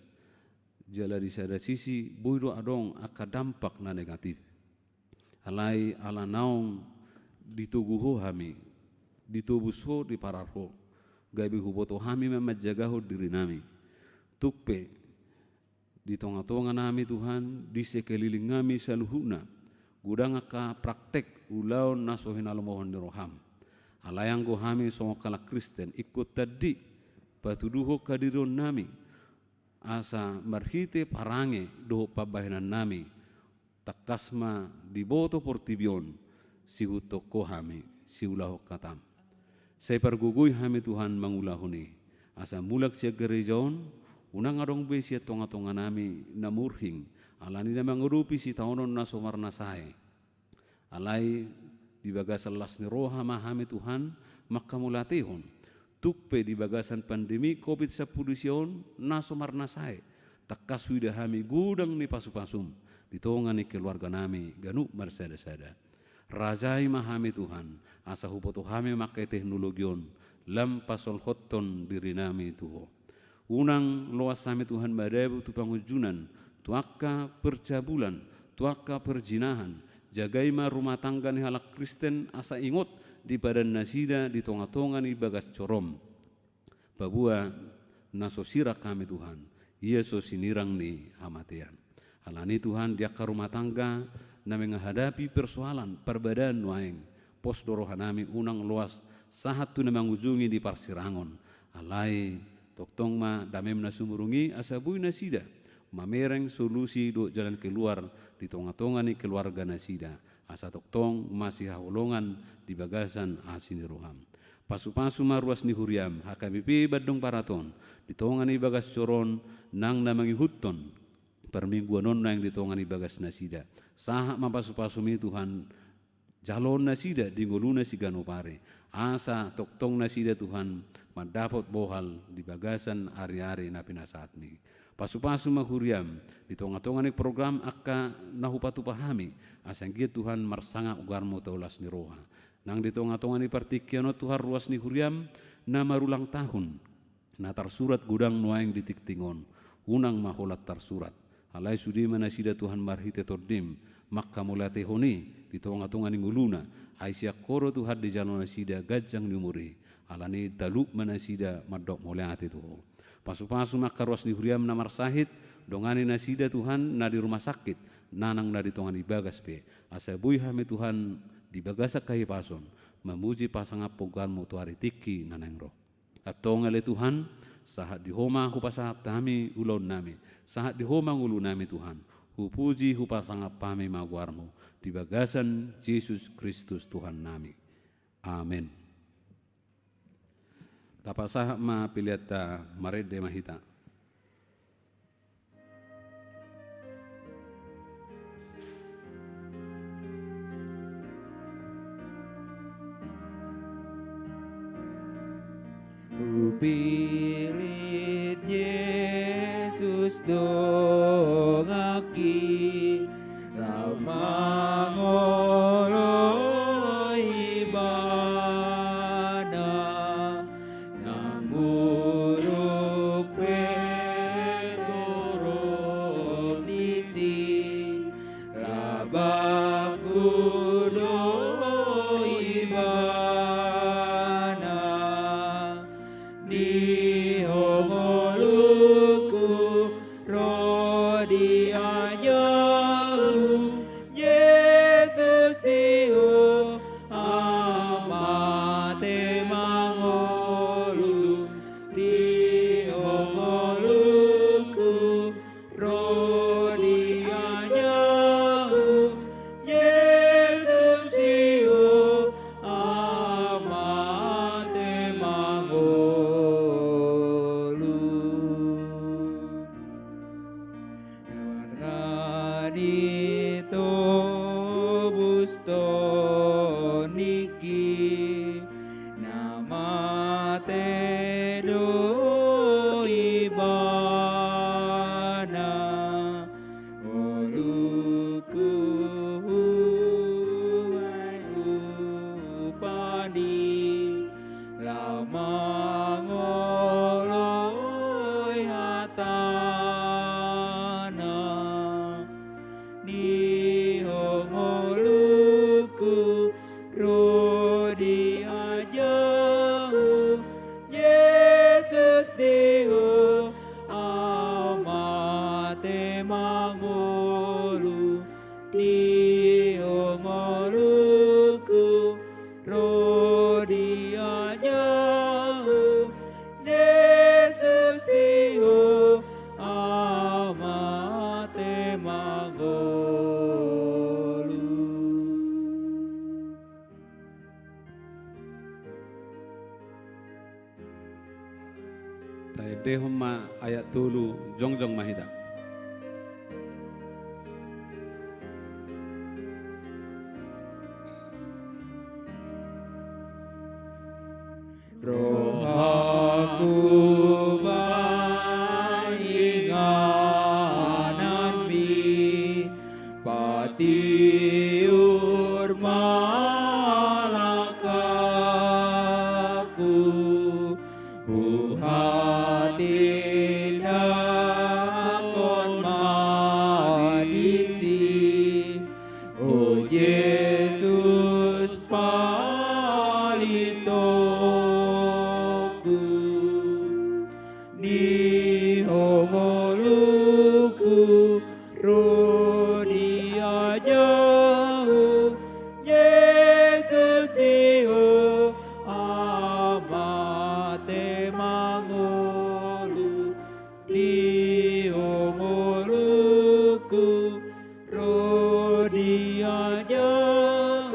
jala di sada sisi buiru adong aka dampak na negatif alai ala naong dituguho hami ditubuso di pararho gabi huboto hami memajagaho diri nami tukpe di tonga-tonga nami Tuhan di sekeliling nami saluhuna gudang aka praktek ulaw nasohin alamohon di roham alayang go hami songo kala Kristen ikut tadi patuduho kadiron nami asa marhite parange doho pabahinan nami takasma di boto portibion si hutoko hami si ulaho katam saya pergugui hami Tuhan mangulahuni asa mulak sia gerejaon unang adong be sia tonga-tonga nami namurhing alani na mangurupi si taonon na somar nasae alai di bagasan las ni roha mahami Tuhan makamulatihon tukpe di bagasan pandemi COVID-19 sion na somar nasae takasui dah hami gudang ni pasu-pasum di tonga ni keluarga nami ganu marsada-sada rajai mahami Tuhan asa hupoto hami makai teknologion lam pasol hotton diri nami tuho unang loas hami Tuhan badabu tu pangujunan tuaka percabulan tuaka perjinahan jagaima rumah tangga ni halak Kristen asa ingot di badan nasida di tonga-tonga ni bagas corom babua naso sirak kami Tuhan Yesus sinirang ni hamatean alani Tuhan dia ke rumah tangga na menghadapi persoalan perbedaan waeng pos dorohanami unang luas sahat tu na mangujungi di Parsirangon alai toktong ma damem na sumurungi asabui nasida mamereng solusi do jalan keluar di tonga-tonga ni keluarga nasida asa toktong masih haulongan di bagasan asini roham pasu-pasu maruas ni huriam HKBP Badung Paraton di tonga ni bagas coron nang namangi hutton permingguan nonna yang di tonga ni bagas nasida saha mapasu-pasu mi Tuhan jalon nasida di ngoluna si ganopare asa toktong nasida Tuhan mendapat bohal di bagasan ari-ari na pinasaat ni pasu-pasu mahuriam di tonga-tonga ni program akka nahupatu pahami asang gia Tuhan marsanga ugarmo taulas ni roha nang di tonga-tonga ni partikiano Tuhan ruas ni huriam na marulang tahun na tarsurat gudang nuaing di tiktingon unang maholat tarsurat alai sudi manasida Tuhan marhite tordim makka mulate honi di tonga-tonga ni nguluna Aisyah koro Tuhan di jalan nasida gajang ni umuri alani daluk manasida madok moleate tuho pasu-pasu makka ruas ni huriam namar sahid dongani nasida Tuhan na di rumah sakit nanang na dito nga ibagas pe. Asa buhay hami Tuhan dibagasak kay pason, memuji pasangapogan mo tuari tiki nanang roh. At tongale Tuhan, sahat di homa hupasahat kami ulon nami, sahat di homa ulu nami Tuhan, hupuji hupasangap pami maguarmo, di bagasan Yesus Kristus Tuhan nami. Amin. Tapasah ma piliata marede mahita. Upilit Yesus dongaki ramangolo ibana namuruk petoro nisi labakudo ibana di hongoluku rodi ayau Yesus diho amate mangolu di hongoluku rodi ayau Yesus diho amate mangolu. Ranito busto niki namate do ibana oluku huwai upani lamangoloi hatana di hongoluku rodi ajau Yesus diho amate mangolu di hongoluku rodi ajau Yesus diho amate mangolu. Tai dehoma ayat tulu jongjong mahida. Roh aku bainganan mi patiur malakaku hati nakon madisi oh Yesus palitoku di hongoluku rodi ajau Yesus diho amate mangolu di hongoluku rodi ajau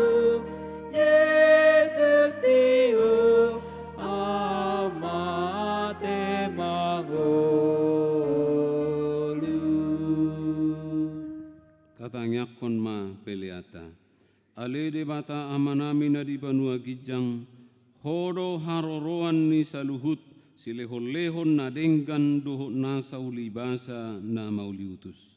Yesus diho amate mangolu. Tatangyakon ma peliata. Ale de bata amanami na di banua gijang hodo haroroan ni saluhut silehon-lehon na denggan doho na saulibasa na mauliutus.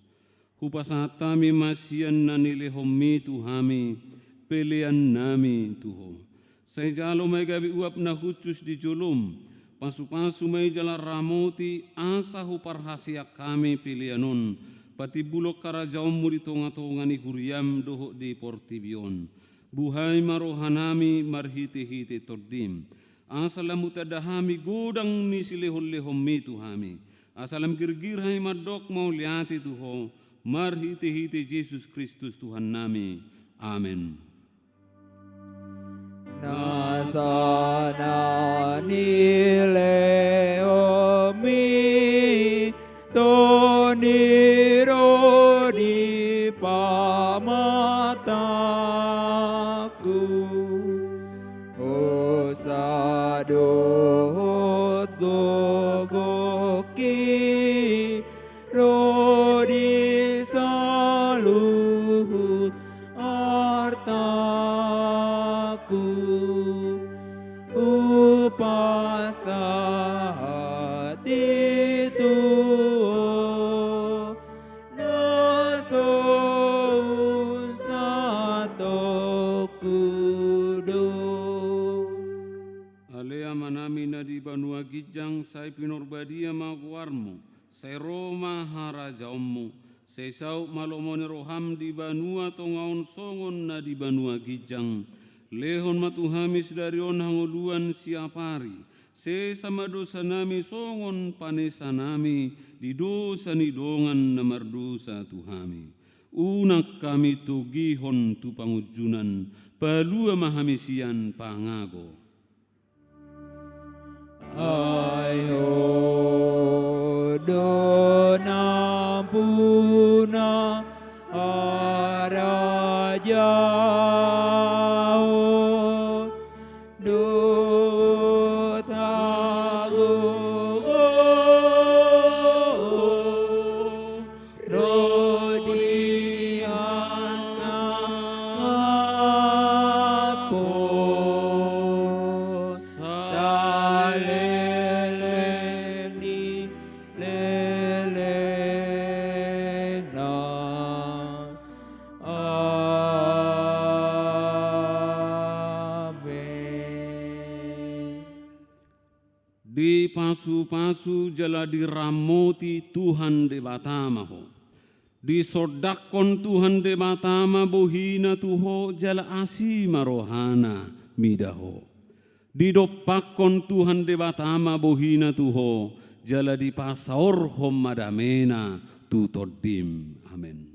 Hupasatami masian na nilehomi tuhami pelean nami tuho. Say jalo may gabi uap na hutus di julum pasu-pasu may jala ramoti asa huparhasia kami pilianon pati bulok karajaom mo di tonga-tonga ni huriam doho di portibion. Buhay marohanami marhiti-hiti tordim. Asalam utadahami godang ni silehon-lehom mi tuhami. Asalam girgir hai madok mau liati tuho marhiti-hiti Yesus Kristus Tuhan nami. Amin. Nasana nileomi toniro di pamataku osadohot gogoki rodi saluhut artaku upasa dituo naso satokudo. Alea manami nadi banua gijang sai pinurbadia maguarmu, sai Roma haraja ommu, sai sau malomone roham di banua tongaon songon nadi banua gijang, lehon matuhamis dari on hangoluan siapari, se sama dosa nami songon panesa nami, di dosa nidongan namar dosa tuhami. Unak kami tugihon tu pangujunan, palua mahamisian pangago. Ayo dona puna arajao do tago rodi asa ngapo di pasu-pasu jala diramoti Tuhan de batamaho. Di sodakon Tuhan de batama bohina tuho jala asima rohana midaho. Di dopakon Tuhan de batama bohina tuho jala di pasaor homadamena tutodim. Amin.